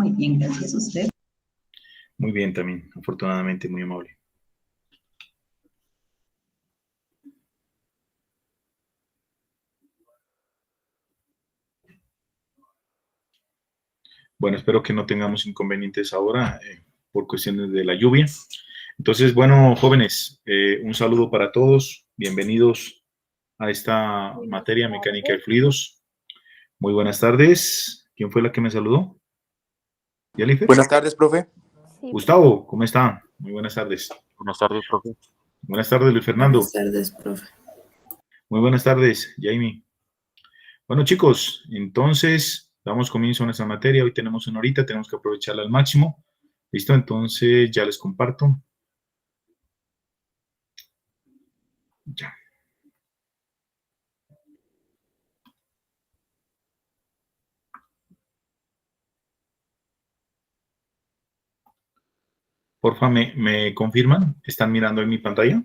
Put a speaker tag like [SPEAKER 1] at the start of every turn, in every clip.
[SPEAKER 1] Muy bien, gracias a usted.
[SPEAKER 2] Muy bien también, afortunadamente, muy amable. Bueno, espero que no tengamos inconvenientes ahora por cuestiones de la lluvia. Entonces, bueno, jóvenes, un saludo para todos. Bienvenidos a esta materia, mecánica de fluidos. Muy buenas tardes. ¿Quién fue la que me saludó? ¿Jennifer?
[SPEAKER 3] Buenas tardes, profe.
[SPEAKER 4] Sí,
[SPEAKER 2] Gustavo, ¿cómo está? Muy buenas tardes.
[SPEAKER 3] Buenas tardes, profe.
[SPEAKER 2] Buenas tardes, Luis Fernando.
[SPEAKER 5] Buenas tardes, profe.
[SPEAKER 2] Muy buenas tardes, Jamie. Bueno, chicos, entonces damos comienzo a nuestra materia. Hoy tenemos una horita, tenemos que aprovecharla al máximo. ¿Listo? Entonces ya les comparto. Ya. Porfa, ¿me confirman? ¿Están mirando en mi pantalla?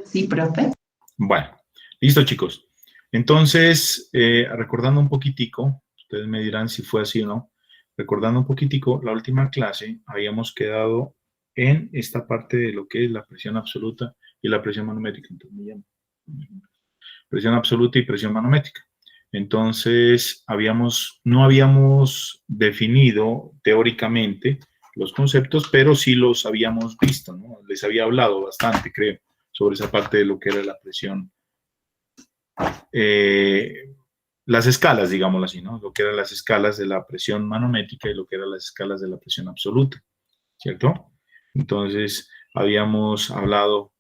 [SPEAKER 1] Sí, profe.
[SPEAKER 2] Bueno, listo, chicos. Entonces, recordando un poquitico, ustedes me dirán si fue así o no. Recordando un poquitico, la última clase habíamos quedado en esta parte de lo que es la presión absoluta y la presión manométrica. Entonces, me llamo. Presión absoluta y presión manométrica. Entonces, no habíamos definido teóricamente los conceptos, pero sí los habíamos visto, ¿no? Les había hablado bastante, creo, sobre esa parte de lo que era la presión. Las escalas, digámoslo así, ¿no? Lo que eran las escalas de la presión manométrica y lo que eran las escalas de la presión absoluta, ¿cierto? Entonces, habíamos hablado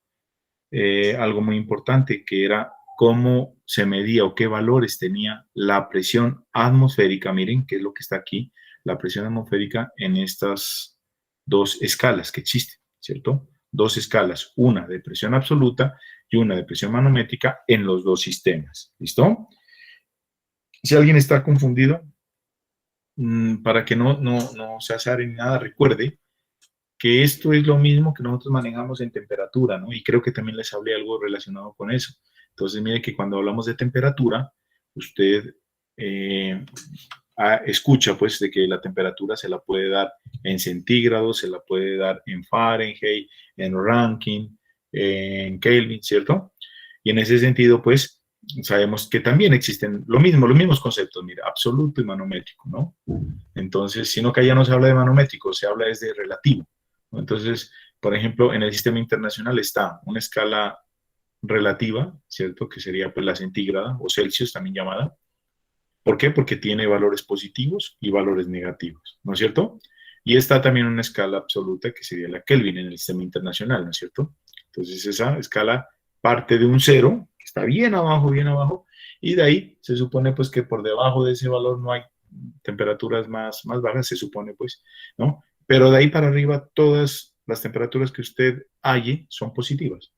[SPEAKER 2] algo muy importante, que era cómo se medía o qué valores tenía la presión atmosférica. Miren qué es lo que está aquí, la presión atmosférica en estas dos escalas que existen, ¿cierto? Dos escalas, una de presión absoluta y una de presión manométrica en los dos sistemas, ¿listo? Si alguien está confundido, para que no se azare ni nada, recuerde que esto es lo mismo que nosotros manejamos en temperatura, ¿no? Y creo que también les hablé algo relacionado con eso. Entonces, mire que cuando hablamos de temperatura, usted escucha, pues, de que la temperatura se la puede dar en centígrados, se la puede dar en Fahrenheit, en Rankine, en Kelvin, ¿cierto? Y en ese sentido, pues, sabemos que también existen los mismos conceptos, mira, absoluto y manométrico, ¿no? Entonces, sino que allá no se habla de manométrico, se habla desde relativo. Entonces, por ejemplo, en el sistema internacional está una escala relativa, ¿cierto? Que sería pues la centígrada o Celsius también llamada. ¿Por qué? Porque tiene valores positivos y valores negativos, ¿no es cierto? Y está también una escala absoluta que sería la Kelvin en el sistema internacional, ¿no es cierto? Entonces esa escala parte de un cero, que está bien abajo, y de ahí se supone pues que por debajo de ese valor no hay temperaturas más bajas, se supone pues, ¿no? Pero de ahí para arriba todas las temperaturas que usted halle son positivas,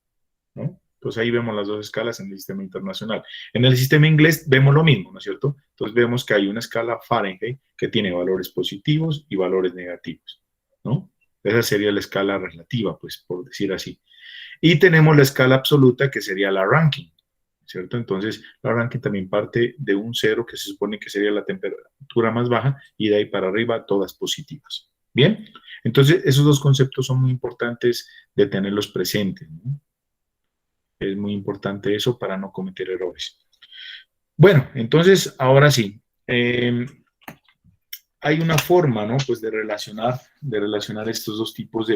[SPEAKER 2] ¿no? Entonces ahí vemos las dos escalas en el sistema internacional. En el sistema inglés vemos lo mismo, ¿no es cierto? Entonces vemos que hay una escala Fahrenheit que tiene valores positivos y valores negativos, ¿no? Esa sería la escala relativa, pues, por decir así. Y tenemos la escala absoluta que sería la Rankine, ¿cierto? Entonces, la Rankine también parte de un cero que se supone que sería la temperatura más baja y de ahí para arriba todas positivas. Bien, entonces esos dos conceptos son muy importantes de tenerlos presentes, ¿no? Es muy importante eso para no cometer errores. Bueno, entonces, ahora sí. Hay una forma, ¿no? Pues de relacionar estos dos tipos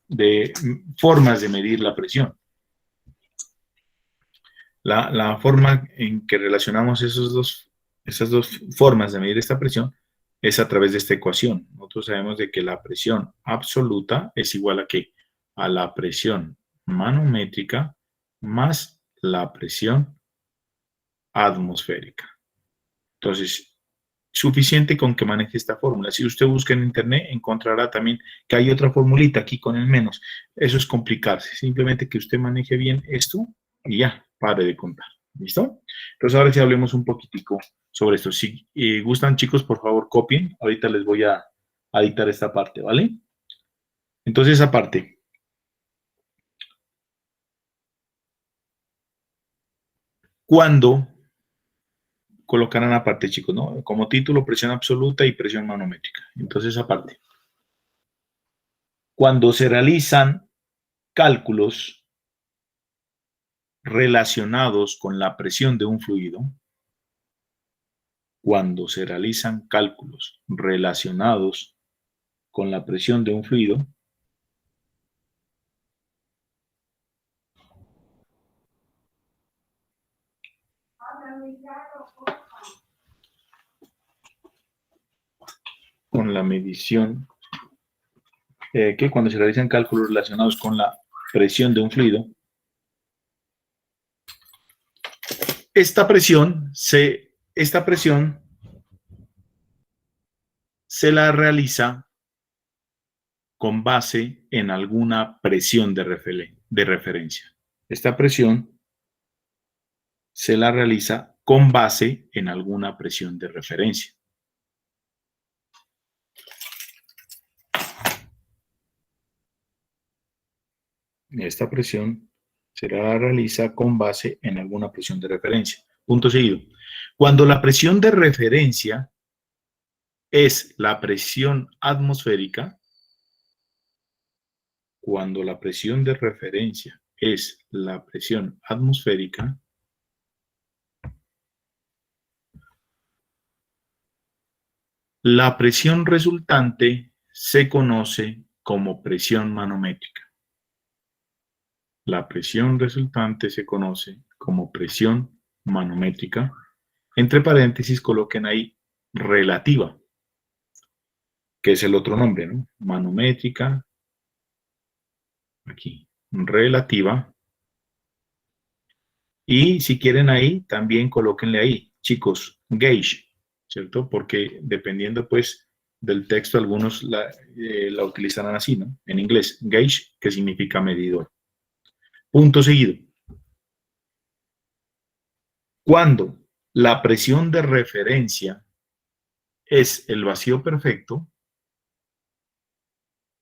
[SPEAKER 2] de formas de medir la presión. La forma en que relacionamos esas dos formas de medir esta presión es a través de esta ecuación. Nosotros sabemos de que la presión absoluta es igual a ¿qué? A la presión manométrica más la presión atmosférica. Entonces, suficiente con que maneje esta fórmula. Si usted busca en internet, encontrará también que hay otra formulita aquí con el menos. Eso es complicarse. Simplemente que usted maneje bien esto y ya, pare de contar. ¿Listo? Entonces, ahora sí hablemos un poquitico sobre esto. Si gustan, chicos, por favor, copien. Ahorita les voy a dictar esta parte, ¿vale? Entonces, esa parte. colocarán aparte, chicos, ¿no? Como título, presión absoluta y presión manométrica. Entonces, aparte. Cuando se realizan cálculos relacionados con la presión de un fluido, cuando se realizan cálculos relacionados con la presión de un fluido, con la medición, que cuando se realizan cálculos relacionados con la presión de un fluido, esta presión se la realiza con base en alguna presión de referencia. Esta presión se la realiza con base en alguna presión de referencia. Esta presión se la realiza con base en alguna presión de referencia. Punto seguido. Cuando la presión de referencia es la presión atmosférica, cuando la presión de referencia es la presión atmosférica, la presión resultante se conoce como presión manométrica. La presión resultante se conoce como presión manométrica. Entre paréntesis coloquen ahí relativa, que es el otro nombre, ¿no? Manométrica, aquí, relativa. Y si quieren ahí, también colóquenle ahí, chicos, gauge, ¿cierto? Porque dependiendo, pues, del texto, algunos la utilizarán así, ¿no? En inglés, gauge, que significa medidor. Punto seguido. Cuando la presión de referencia es el vacío perfecto,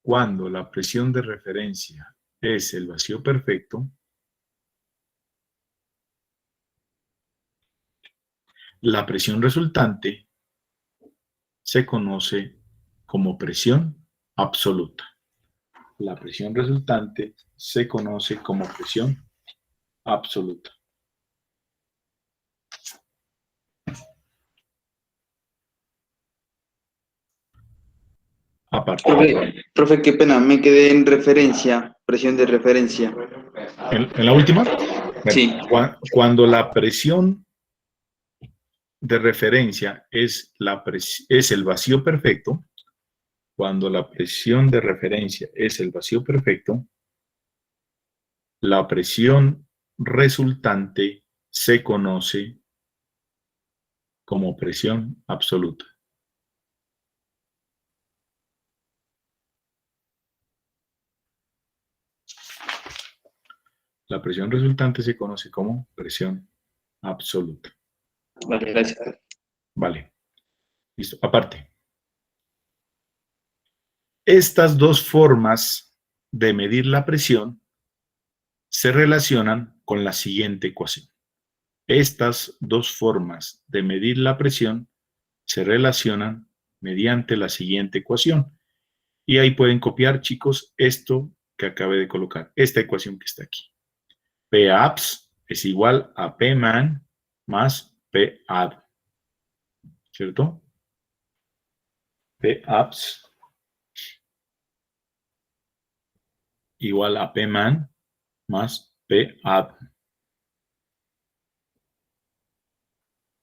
[SPEAKER 2] cuando la presión de referencia es el vacío perfecto, la presión resultante se conoce como presión absoluta. La presión resultante se conoce como presión absoluta. Aparte.
[SPEAKER 1] Profe, qué pena, me quedé en referencia, presión de referencia.
[SPEAKER 2] ¿En la última?
[SPEAKER 1] Sí.
[SPEAKER 2] Cuando la presión de referencia es el vacío perfecto, cuando la presión de referencia es el vacío perfecto, la presión resultante se conoce como presión absoluta. La presión resultante se conoce como presión absoluta.
[SPEAKER 1] Vale, gracias.
[SPEAKER 2] Vale. Listo. Aparte, estas dos formas de medir la presión se relacionan con la siguiente ecuación. Estas dos formas de medir la presión se relacionan mediante la siguiente ecuación. Y ahí pueden copiar, chicos, esto que acabé de colocar, esta ecuación que está aquí. P_APS es igual a P_MAN más P_AD, ¿cierto? P_APS igual a P_MAN más P_AD.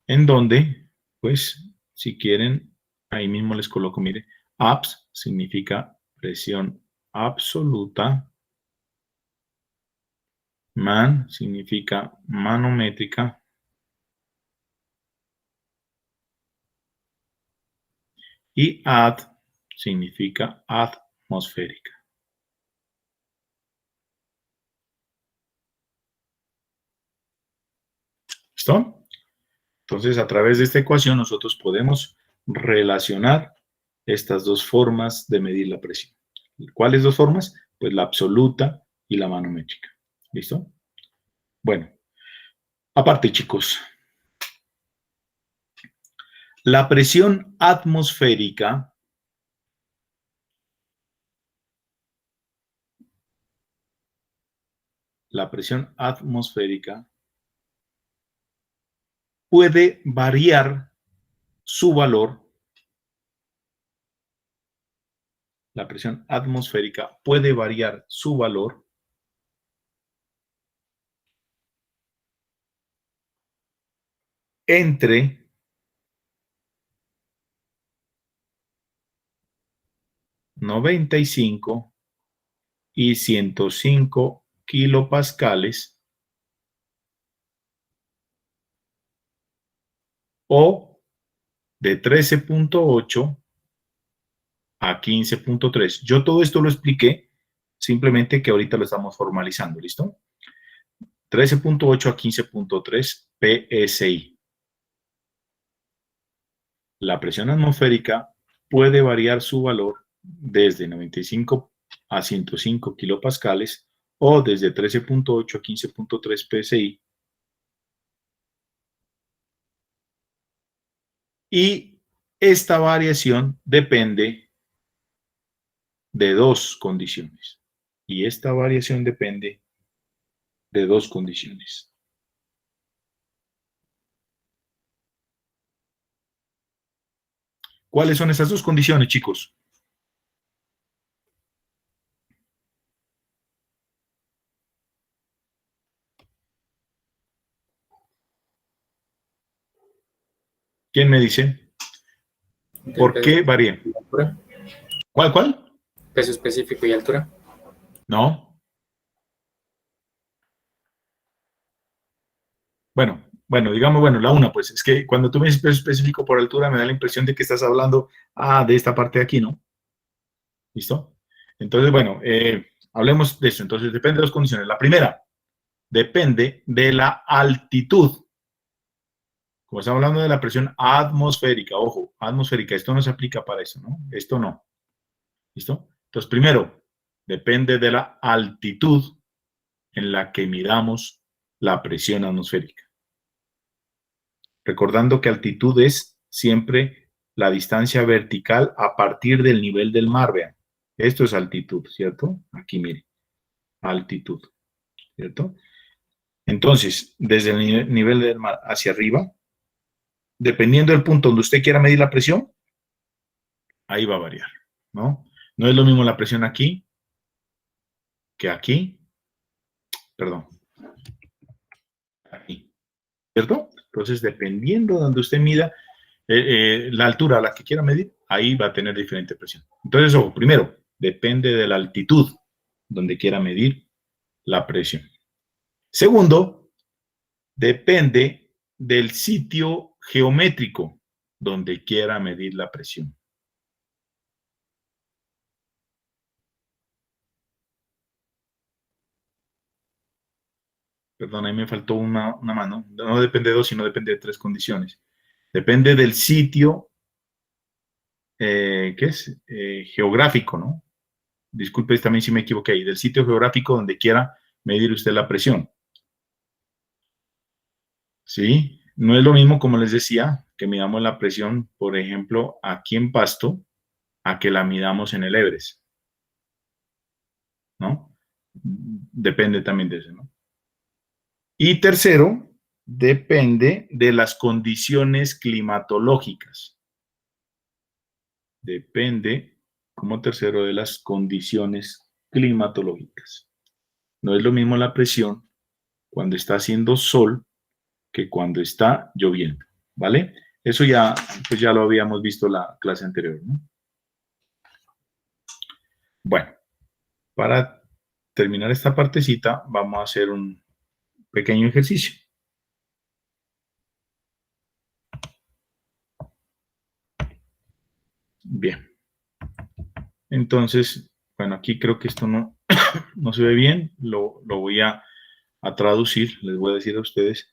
[SPEAKER 2] En donde, pues, si quieren, ahí mismo les coloco, mire, APS significa presión absoluta, MAN significa manométrica, y AD significa atmosférica. ¿Listo? Entonces, a través de esta ecuación nosotros podemos relacionar estas dos formas de medir la presión. ¿Cuáles dos formas? Pues la absoluta y la manométrica. ¿Listo? Bueno, aparte, chicos, La presión atmosférica puede variar su valor. La presión atmosférica puede variar su valor entre 95 y 105 kilopascales o de 13.8 a 15.3. Yo todo esto lo expliqué, simplemente que ahorita lo estamos formalizando, ¿listo? 13.8 a 15.3 PSI. La presión atmosférica puede variar su valor desde 95 a 105 kilopascales o desde 13.8 a 15.3 PSI. Y esta variación depende de dos condiciones. Y esta variación depende de dos condiciones. ¿Cuáles son esas dos condiciones, chicos? ¿Quién me dice? ¿Por qué varía? ¿Cuál?
[SPEAKER 3] Peso específico y altura.
[SPEAKER 2] No. Bueno, digamos, la una, pues es que cuando tú me dices peso específico por altura me da la impresión de que estás hablando de esta parte de aquí, ¿no? ¿Listo? Entonces, bueno, hablemos de eso. Entonces, depende de dos condiciones. La primera, depende de la altitud. Como estamos hablando de la presión atmosférica, ojo, atmosférica, esto no se aplica para eso, ¿no? Esto no. ¿Listo? Entonces, primero, depende de la altitud en la que midamos la presión atmosférica. Recordando que altitud es siempre la distancia vertical a partir del nivel del mar, vean. Esto es altitud, ¿cierto? Aquí, mire, altitud, ¿cierto? Entonces, desde el nivel del mar hacia arriba, dependiendo del punto donde usted quiera medir la presión, ahí va a variar, ¿no? No es lo mismo la presión aquí que aquí, perdón, aquí, ¿cierto? Entonces, dependiendo de donde usted mida, la altura a la que quiera medir, ahí va a tener diferente presión. Entonces, ojo, primero, depende de la altitud donde quiera medir la presión. Segundo, depende del sitio geométrico donde quiera medir la presión. Perdón, ahí me faltó una mano. No depende de dos, sino depende de tres condiciones. Depende del sitio, ¿qué es? Geográfico, ¿no? Disculpe también si me equivoqué, del sitio geográfico donde quiera medir usted la presión. ¿Sí? No es lo mismo, como les decía, que midamos la presión, por ejemplo, aquí en Pasto, a que la midamos en el Everest, ¿no? Depende también de eso, ¿no? Y tercero, depende de las condiciones climatológicas. Depende, como tercero, de las condiciones climatológicas. No es lo mismo la presión cuando está haciendo sol que cuando está lloviendo, ¿vale? Eso ya, pues ya lo habíamos visto la clase anterior, ¿no? Bueno, para terminar esta partecita, vamos a hacer un pequeño ejercicio. Bien. Entonces, bueno, aquí creo que esto no, no se ve bien. Lo voy a traducir. Les voy a decir a ustedes,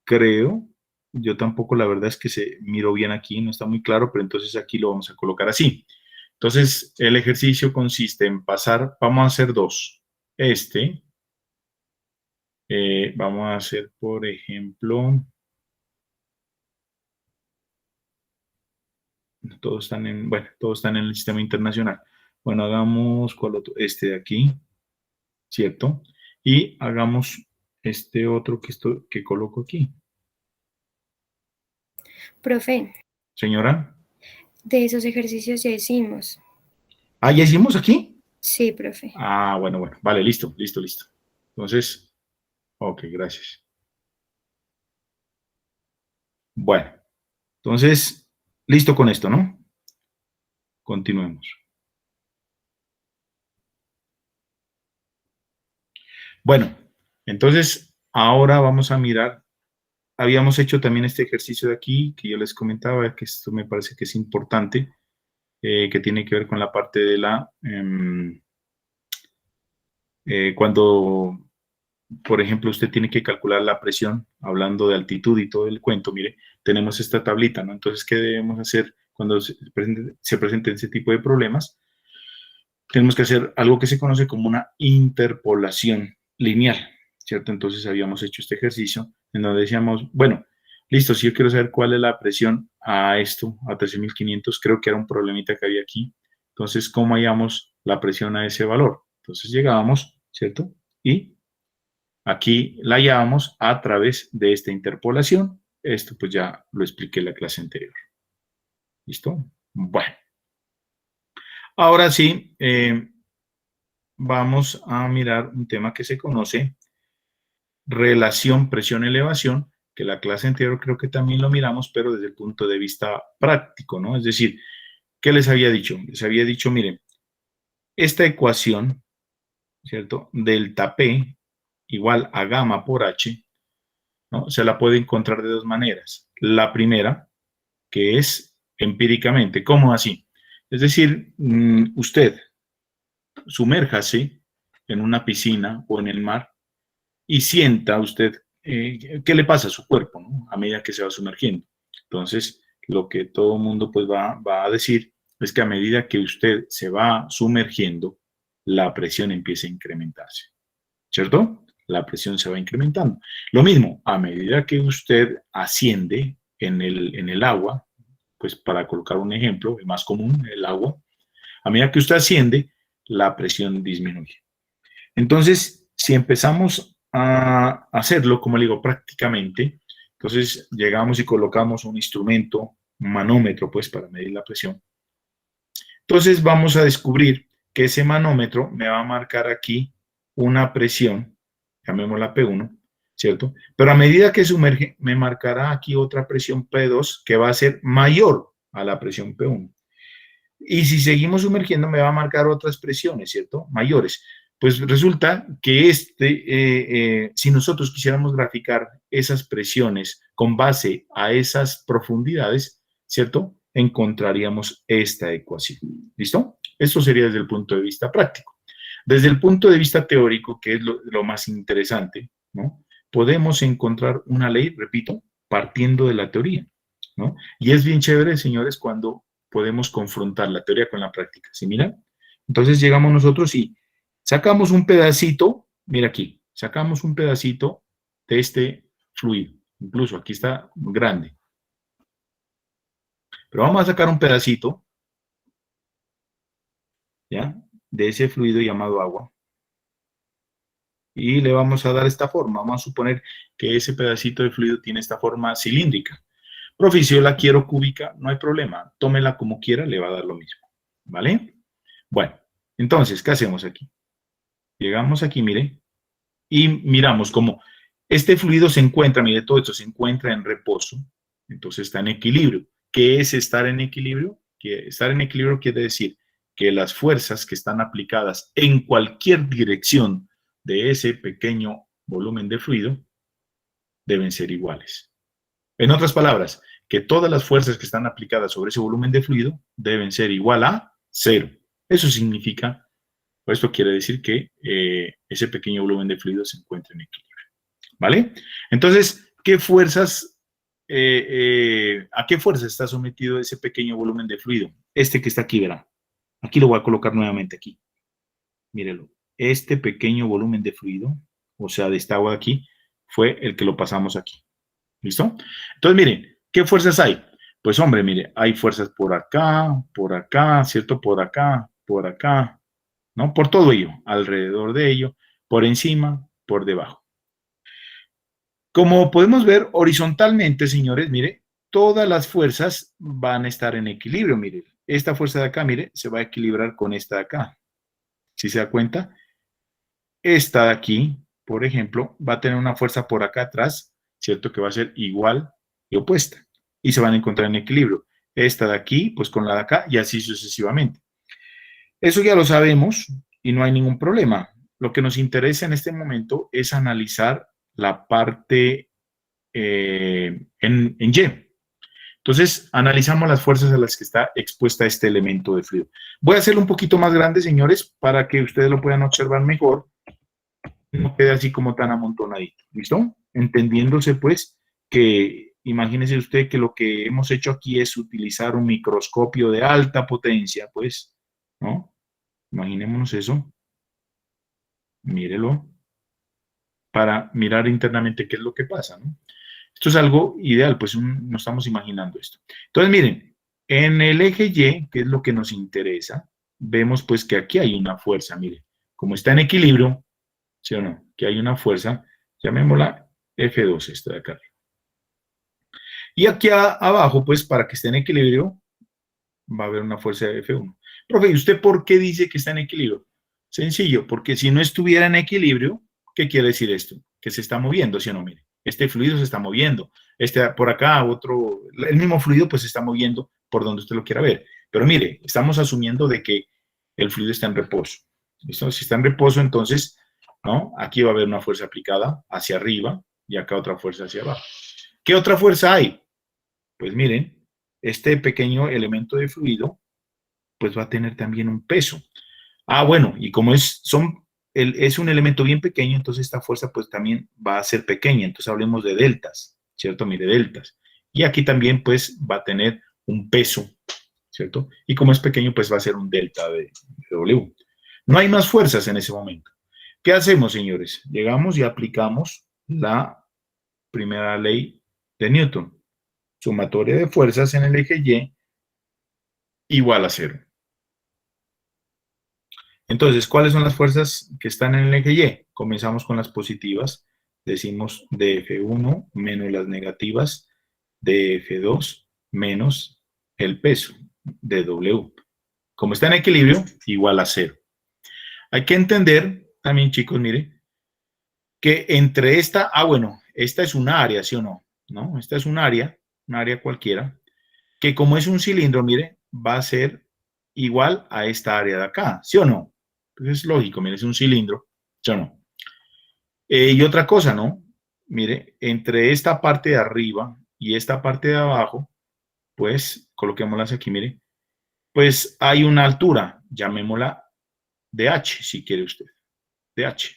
[SPEAKER 2] creo, yo tampoco la verdad es que se miro bien aquí, no está muy claro, pero entonces aquí lo vamos a colocar así. Entonces, el ejercicio consiste en pasar, vamos a hacer dos. Vamos a hacer, por ejemplo, Todos están en, bueno, todos están en el sistema internacional. Bueno, hagamos ¿cuál otro? Este de aquí, ¿cierto? Y hagamos este otro que coloco aquí.
[SPEAKER 4] Profe,
[SPEAKER 2] Señora.
[SPEAKER 4] de esos ejercicios ya hicimos.
[SPEAKER 2] Ah, ¿ya hicimos aquí?
[SPEAKER 4] Sí, profe.
[SPEAKER 2] Ah, bueno, bueno. Vale, listo, listo, listo. Entonces, ok, gracias. Bueno, entonces, listo con esto, ¿no? Continuemos. Bueno, entonces, ahora vamos a mirar. Habíamos hecho también este ejercicio de aquí, que yo les comentaba, que esto me parece que es importante, que tiene que ver con la parte de la... cuando, por ejemplo, usted tiene que calcular la presión, hablando de altitud y todo el cuento, mire, tenemos esta tablita, ¿no? Entonces, ¿qué debemos hacer cuando se presenten ese tipo de problemas? Tenemos que hacer algo que se conoce como una interpolación lineal, ¿cierto? Entonces habíamos hecho este ejercicio en donde decíamos, bueno, listo, si yo quiero saber cuál es la presión a esto, a 13.500, creo que era un problemita que había aquí. Entonces, ¿cómo hallamos la presión a ese valor? Entonces llegábamos, ¿cierto? Y aquí la hallábamos a través de esta interpolación. Esto pues ya lo expliqué en la clase anterior. ¿Listo? Bueno. Ahora sí, vamos a mirar un tema que se conoce, relación presión-elevación, que la clase anterior creo que también lo miramos, pero desde el punto de vista práctico, ¿no? Es decir, ¿qué les había dicho? Les había dicho, miren, esta ecuación, ¿cierto? Delta P igual a gamma por H, ¿no? Se la puede encontrar de dos maneras. La primera, que es empíricamente, ¿cómo así? Es decir, usted sumérjase en una piscina o en el mar y sienta usted qué le pasa a su cuerpo, ¿no? A medida que se va sumergiendo. Entonces, lo que todo el mundo pues va a decir es que a medida que usted se va sumergiendo, la presión empieza a incrementarse, ¿cierto? La presión se va incrementando. Lo mismo, a medida que usted asciende en el agua, pues para colocar un ejemplo, el más común, el agua, a medida que usted asciende, la presión disminuye. Entonces, si empezamos a hacerlo, como le digo, prácticamente, entonces llegamos y colocamos un instrumento, un manómetro, pues, para medir la presión. Entonces vamos a descubrir que ese manómetro me va a marcar aquí una presión, llamémosla P1, ¿cierto? Pero a medida que sumerge, me marcará aquí otra presión P2 que va a ser mayor a la presión P1. Y si seguimos sumergiendo, me va a marcar otras presiones, ¿cierto? Mayores. Pues resulta que si nosotros quisiéramos graficar esas presiones con base a esas profundidades, ¿cierto? Encontraríamos esta ecuación. ¿Listo? Esto sería desde el punto de vista práctico. Desde el punto de vista teórico, que es lo más interesante, ¿no? Podemos encontrar una ley, repito, partiendo de la teoría, ¿no? Y es bien chévere, señores, cuando podemos confrontar la teoría con la práctica. ¿Sí miran? Entonces llegamos nosotros y sacamos un pedacito, mira aquí, sacamos un pedacito de este fluido. Incluso aquí está grande. Pero vamos a sacar un pedacito, ¿ya? De ese fluido llamado agua. Y le vamos a dar esta forma. Vamos a suponer que ese pedacito de fluido tiene esta forma cilíndrica. Profe, si yo la quiero cúbica, no hay problema. Tómela como quiera, le va a dar lo mismo. ¿Vale? Bueno, entonces, ¿qué hacemos aquí? Llegamos aquí, mire, y miramos cómo este fluido se encuentra, mire, todo esto se encuentra en reposo, entonces está en equilibrio. ¿Qué es estar en equilibrio? Que estar en equilibrio quiere decir que las fuerzas que están aplicadas en cualquier dirección de ese pequeño volumen de fluido deben ser iguales. En otras palabras, que todas las fuerzas que están aplicadas sobre ese volumen de fluido deben ser igual a cero. Eso significa, o esto quiere decir que ese pequeño volumen de fluido se encuentra en equilibrio. ¿Vale? Entonces, ¿qué fuerzas, a qué fuerza está sometido ese pequeño volumen de fluido? Este que está aquí, verá. Aquí lo voy a colocar nuevamente aquí. Mírelo. Este pequeño volumen de fluido, o sea, de esta agua de aquí, fue el que lo pasamos aquí. ¿Listo? Entonces, miren, ¿qué fuerzas hay? Pues hombre, mire, hay fuerzas por acá, ¿cierto? Por acá, ¿no? Por todo ello, alrededor de ello, por encima, por debajo. Como podemos ver horizontalmente, señores, mire, todas las fuerzas van a estar en equilibrio, mire. Esta fuerza de acá, mire, se va a equilibrar con esta de acá. ¿Sí se da cuenta? Esta de aquí, por ejemplo, va a tener una fuerza por acá atrás, ¿cierto? Que va a ser igual y opuesta. Y se van a encontrar en equilibrio. Esta de aquí, pues con la de acá, y así sucesivamente. Eso ya lo sabemos y no hay ningún problema. Lo que nos interesa en este momento es analizar la parte en Y. Entonces, analizamos las fuerzas a las que está expuesta este elemento de fluido. Voy a hacerlo un poquito más grande, señores, para que ustedes lo puedan observar mejor. No quede así como tan amontonadito. ¿Listo? Entendiéndose, pues, que imagínese usted que lo que hemos hecho aquí es utilizar un microscopio de alta potencia, pues, ¿no? Imaginémonos eso. Mírelo. Para mirar internamente qué es lo que pasa, ¿no? Esto es algo ideal, pues no estamos imaginando esto. Entonces, miren, en el eje Y, que es lo que nos interesa, vemos pues que aquí hay una fuerza, miren, como está en equilibrio, ¿sí o no? Que hay una fuerza, llamémosla F2, esta de acá arriba. Y aquí abajo, pues para que esté en equilibrio, va a haber una fuerza de F1. Profe, ¿y usted por qué dice que está en equilibrio? Sencillo, porque si no estuviera en equilibrio, ¿qué quiere decir esto? Que se está moviendo, ¿sí o no? Mire, este fluido se está moviendo. Este por acá, otro, el mismo fluido pues se está moviendo por donde usted lo quiera ver. Pero mire, estamos asumiendo de que el fluido está en reposo. ¿Listo? Si está en reposo, entonces, ¿no? Aquí va a haber una fuerza aplicada hacia arriba y acá otra fuerza hacia abajo. ¿Qué otra fuerza hay? Pues miren, este pequeño elemento de fluido pues va a tener también un peso. Ah, bueno, y como es un elemento bien pequeño, entonces esta fuerza pues también va a ser pequeña. Entonces hablemos de deltas, ¿cierto? Mire, deltas. Y aquí también pues va a tener un peso, ¿cierto? Y como es pequeño pues va a ser un delta de W. No hay más fuerzas en ese momento. ¿Qué hacemos, señores? Llegamos y aplicamos la primera ley de Newton. Sumatoria de fuerzas en el eje Y igual a 0. Entonces, ¿cuáles son las fuerzas que están en el eje Y? Comenzamos con las positivas. Decimos dF1 menos las negativas, dF2 menos el peso de W. Como está en equilibrio, igual a 0. Hay que entender también, chicos, mire, que entre esta, bueno, esta es un área, ¿sí o no? ¿No? Esta es un área cualquiera, que como es un cilindro, mire, va a ser igual a esta área de acá, ¿sí o no? Pues es lógico, mire, es un cilindro, ¿sí o no? Y otra cosa, ¿no? Mire, entre esta parte de arriba y esta parte de abajo, pues, coloquémoslas aquí, mire, pues hay una altura, llamémosla DH, si quiere usted, DH,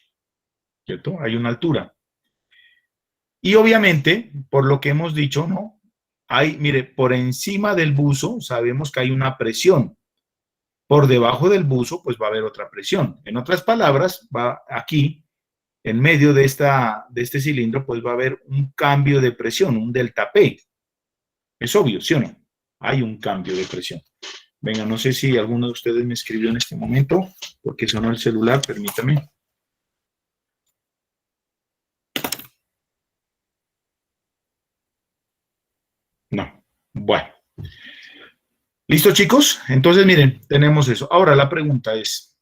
[SPEAKER 2] ¿cierto? Hay una altura. Y obviamente, por lo que hemos dicho, ¿no? Hay, mire, por encima del buzo sabemos que hay una presión. Por debajo del buzo, pues va a haber otra presión. En otras palabras, va aquí, en medio de este cilindro, pues va a haber un cambio de presión, un delta P. Es obvio, ¿sí o no? Hay un cambio de presión. Venga, no sé si alguno de ustedes me escribió en este momento, porque sonó el celular, permítame. No. Bueno. ¿Listo, chicos? Entonces, miren, tenemos eso. Ahora la pregunta es,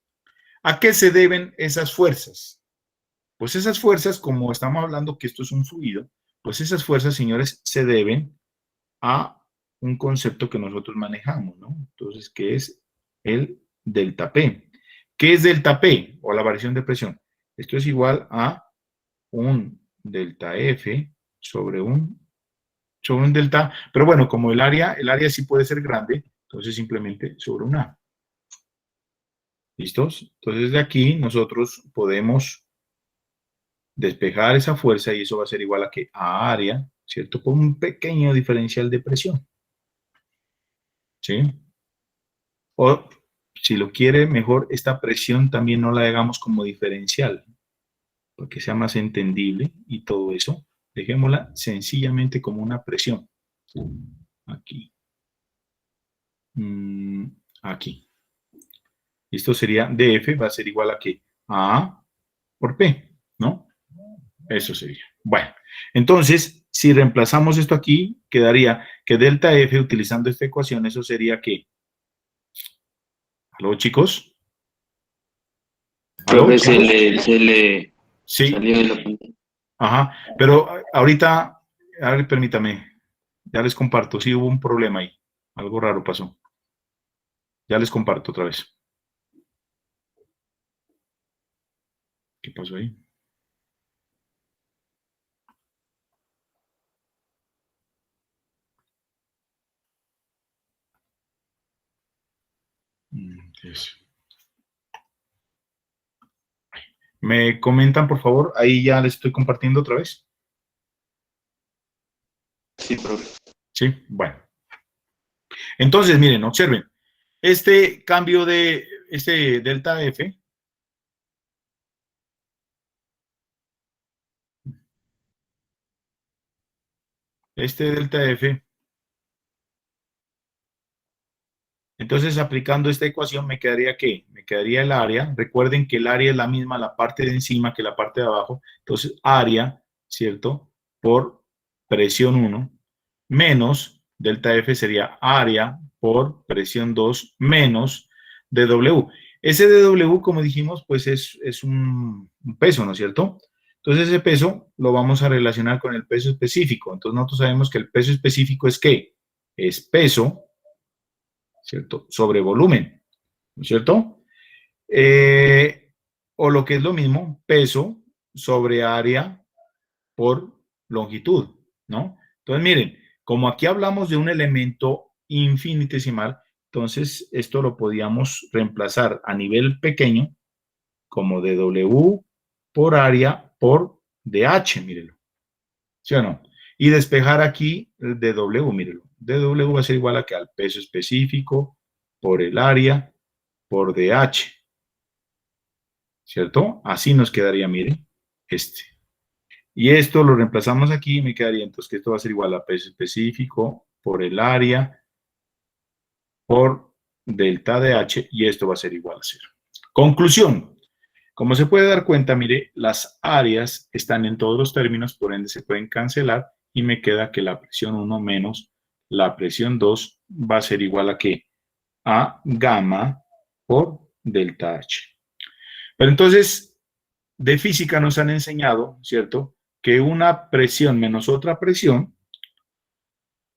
[SPEAKER 2] ¿a qué se deben esas fuerzas? Pues esas fuerzas, como estamos hablando que esto es un fluido, pues esas fuerzas, señores, se deben a un concepto que nosotros manejamos, ¿no? Entonces, ¿qué es el delta P? ¿Qué es delta P? O la variación de presión. Esto es igual a un delta F sobre un delta, pero bueno, como el área sí puede ser grande, entonces simplemente sobre un A. ¿Listos? Entonces de aquí nosotros podemos despejar esa fuerza y eso va a ser igual a que a área, ¿cierto? Por un pequeño diferencial de presión. ¿Sí? O si lo quiere mejor, esta presión también no la hagamos como diferencial, porque sea más entendible y todo eso. Dejémosla sencillamente como una presión. Aquí. aquí. Esto sería DF, va a ser igual a ¿qué? A A por P, ¿no? Eso sería. Bueno, entonces, si reemplazamos esto aquí, quedaría que delta F, utilizando esta ecuación, eso sería ¿qué? ¿Aló, chicos? ¿Aló,
[SPEAKER 1] Profe,
[SPEAKER 2] chicos?
[SPEAKER 1] se le
[SPEAKER 2] Sí,
[SPEAKER 1] salió de la pantalla.
[SPEAKER 2] ajá. Pero ahorita, a ver, permítame, ya les comparto. Sí, hubo un problema ahí. Algo raro pasó. Ya les comparto otra vez. ¿Qué pasó ahí? Eso. ¿Me comentan, por favor? Ahí ya les estoy compartiendo otra vez.
[SPEAKER 1] Sí, profe.
[SPEAKER 2] Sí, bueno. Entonces, miren, observen. Este cambio de este delta F, entonces aplicando esta ecuación me quedaría ¿qué? Me quedaría el área. Recuerden que el área es la misma la parte de encima que la parte de abajo. Entonces, área, ¿cierto? Por presión 1 menos delta F sería área por presión 2 menos dW. Ese dW, como dijimos, pues es un peso, ¿no es cierto? Entonces ese peso lo vamos a relacionar con el peso específico. Entonces nosotros sabemos que el peso específico es ¿qué? Es peso, ¿cierto? Sobre volumen, ¿no es cierto? O lo que es lo mismo, peso sobre área por longitud, ¿no? Entonces, miren, como aquí hablamos de un elemento infinitesimal, entonces esto lo podíamos reemplazar a nivel pequeño como dW por área por dH, mírenlo, ¿sí o no? Y despejar aquí el dW, mírenlo. dW va a ser igual a que al peso específico por el área por dH, ¿cierto? Así nos quedaría, miren, este. Y esto lo reemplazamos aquí y me quedaría entonces que esto va a ser igual a peso específico por el área por delta de H y esto va a ser igual a 0. Conclusión. Como se puede dar cuenta, mire, las áreas están en todos los términos, por ende se pueden cancelar y me queda que la presión 1 menos la presión 2 va a ser igual a ¿qué? A gamma por delta H. Pero entonces, de física nos han enseñado, ¿cierto? Que una presión menos otra presión,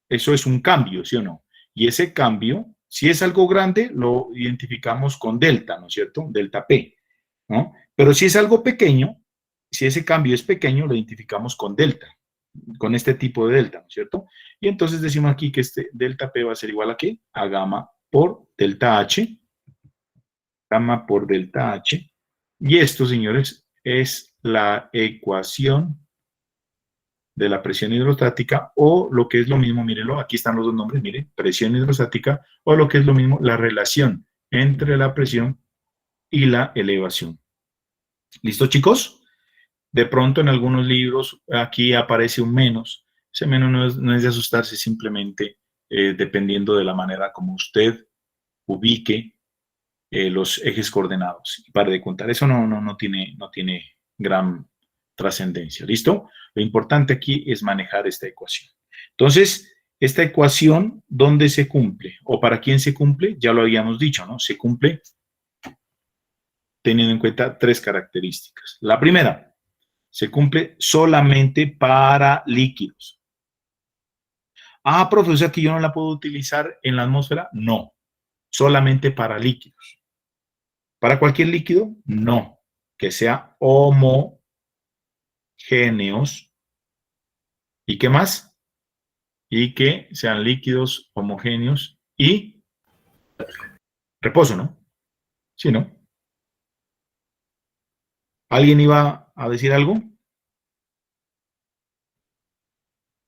[SPEAKER 2] eso es un cambio, ¿sí o no? Y ese cambio, si es algo grande, lo identificamos con delta, ¿no es cierto? Delta P, ¿no? Pero si es algo pequeño, si ese cambio es pequeño, lo identificamos con delta, con este tipo de delta, ¿no es cierto? Y entonces decimos aquí que este delta P va a ser igual a ¿qué? A gamma por delta H, gamma por delta H. Y esto, señores, es la ecuación de la presión hidrostática o lo que es lo mismo, mírenlo, aquí están los dos nombres, mire, presión hidrostática o lo que es lo mismo, la relación entre la presión y la elevación. ¿Listo, chicos? De pronto en algunos libros aquí aparece un menos. Ese menos no es de asustarse, simplemente dependiendo de la manera como usted ubique los ejes coordenados. Y para de contar, eso no tiene gran trascendencia. ¿Listo? Lo importante aquí es manejar esta ecuación. Entonces, esta ecuación, ¿dónde se cumple? ¿O para quién se cumple? Ya lo habíamos dicho, ¿no? Se cumple teniendo en cuenta tres características. La primera, se cumple solamente para líquidos. Ah, profe, o sea que yo no la puedo utilizar en la atmósfera. No, solamente para líquidos. ¿Para cualquier líquido? No, que sea homogéneos. ¿Y qué más? Y que sean líquidos homogéneos y reposo, ¿no? Sí, ¿no? ¿Alguien iba a decir algo?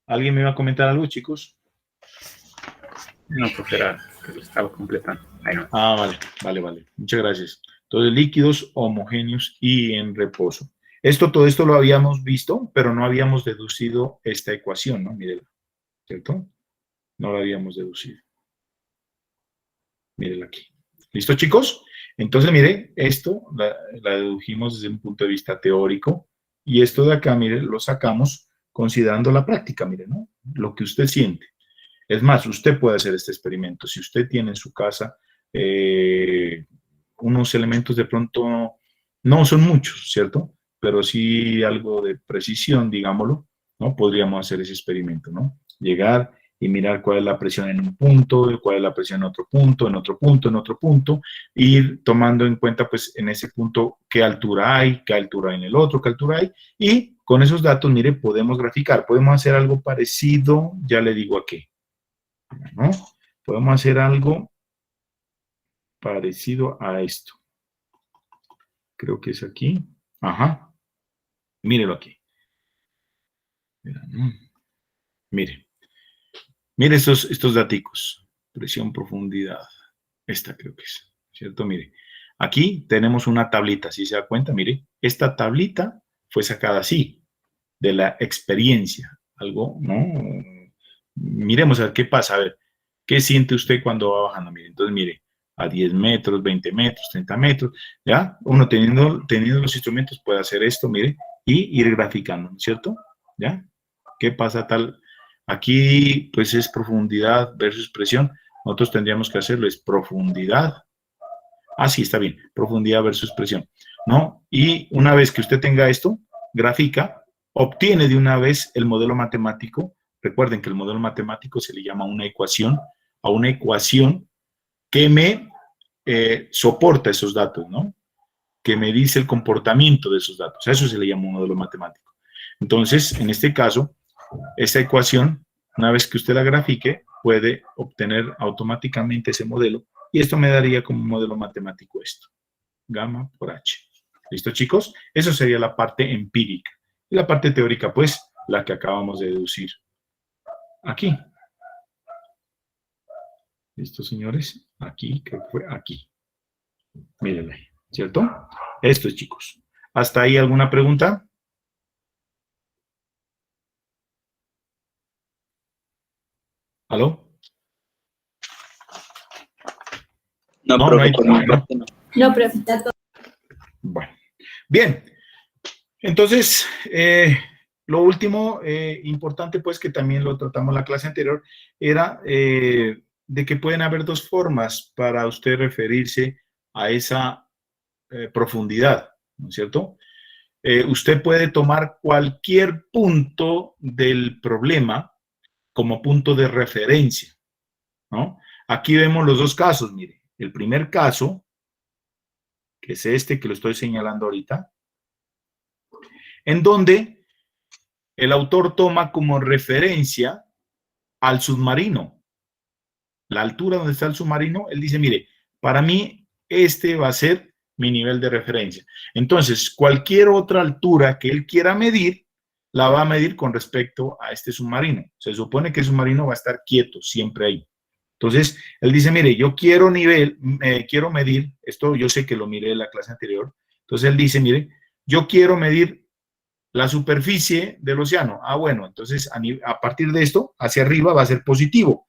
[SPEAKER 2] ¿Alguien me iba a comentar algo, chicos?
[SPEAKER 3] No, profe, era que lo estaba completando. Ahí no.
[SPEAKER 2] Ah, vale. Muchas gracias. Entonces, líquidos homogéneos y en reposo. Todo esto lo habíamos visto, pero no habíamos deducido esta ecuación, ¿no? Mírenla, ¿cierto? No la habíamos deducido. Mírela aquí. ¿Listo, chicos? Entonces, mire, esto la dedujimos desde un punto de vista teórico y esto de acá, mire, lo sacamos considerando la práctica, mire, ¿no? Lo que usted siente. Es más, usted puede hacer este experimento. Si usted tiene en su casa unos elementos de pronto, no son muchos, ¿cierto? Pero sí algo de precisión, digámoslo, ¿no? Podríamos hacer ese experimento, ¿no? Llegar y mirar cuál es la presión en un punto, cuál es la presión en otro punto, en otro punto, en otro punto, ir tomando en cuenta, pues, en ese punto qué altura hay en el otro, qué altura hay, y con esos datos, mire, podemos graficar, podemos hacer algo parecido, ya le digo a qué, ¿no? Podemos hacer algo parecido a esto. Creo que es aquí. Ajá. Mírelo aquí. Mire. Mire estos daticos. Presión, profundidad. Esta creo que es. ¿Cierto? Mire. Aquí tenemos una tablita. Si se da cuenta, mire. Esta tablita fue sacada así. De la experiencia. Algo, ¿no? Miremos a ver qué pasa. A ver. ¿Qué siente usted cuando va bajando? Mire. Entonces, mire. A 10 metros, 20 metros, 30 metros, ¿ya? Uno teniendo los instrumentos puede hacer esto, mire, y ir graficando, ¿no es cierto? ¿Ya? ¿Qué pasa tal? Aquí, pues, es profundidad versus presión. Nosotros tendríamos que hacerlo, es profundidad. Ah, sí, está bien, profundidad versus presión, ¿no? Y una vez que usted tenga esto, grafica, obtiene de una vez el modelo matemático. Recuerden que el modelo matemático se le llama una ecuación, a una ecuación que me soporta esos datos, ¿no? Que me dice el comportamiento de esos datos. A eso se le llama un modelo matemático. Entonces, en este caso, esta ecuación, una vez que usted la grafique, puede obtener automáticamente ese modelo y esto me daría como modelo matemático esto, gamma por h. ¿Listo, chicos? Eso sería la parte empírica. Y la parte teórica, pues, la que acabamos de deducir. Aquí. ¿Listo, señores? Aquí, creo que fue aquí. Mírenle, ¿cierto? Esto es, chicos. ¿Hasta ahí alguna pregunta? ¿Aló?
[SPEAKER 1] No,
[SPEAKER 2] No,
[SPEAKER 1] profe,
[SPEAKER 2] no hay
[SPEAKER 1] por mi
[SPEAKER 2] problema.
[SPEAKER 1] parte no.
[SPEAKER 5] No, profe.
[SPEAKER 2] Bueno, bien. Entonces, lo último importante, pues, que también lo tratamos en la clase anterior, era de que pueden haber dos formas para usted referirse a esa profundidad, ¿no es cierto? Usted puede tomar cualquier punto del problema como punto de referencia, ¿no? Aquí vemos los dos casos, mire. El primer caso, que es este que lo estoy señalando ahorita, en donde el autor toma como referencia al submarino. La altura donde está el submarino, él dice, mire, para mí este va a ser mi nivel de referencia. Entonces, cualquier otra altura que él quiera medir, la va a medir con respecto a este submarino. Se supone que el submarino va a estar quieto siempre ahí. Entonces, él dice, mire, yo quiero quiero medir, esto yo sé que lo miré en la clase anterior, entonces él dice, mire, yo quiero medir la superficie del océano. Ah, bueno, entonces a partir de esto, hacia arriba va a ser positivo.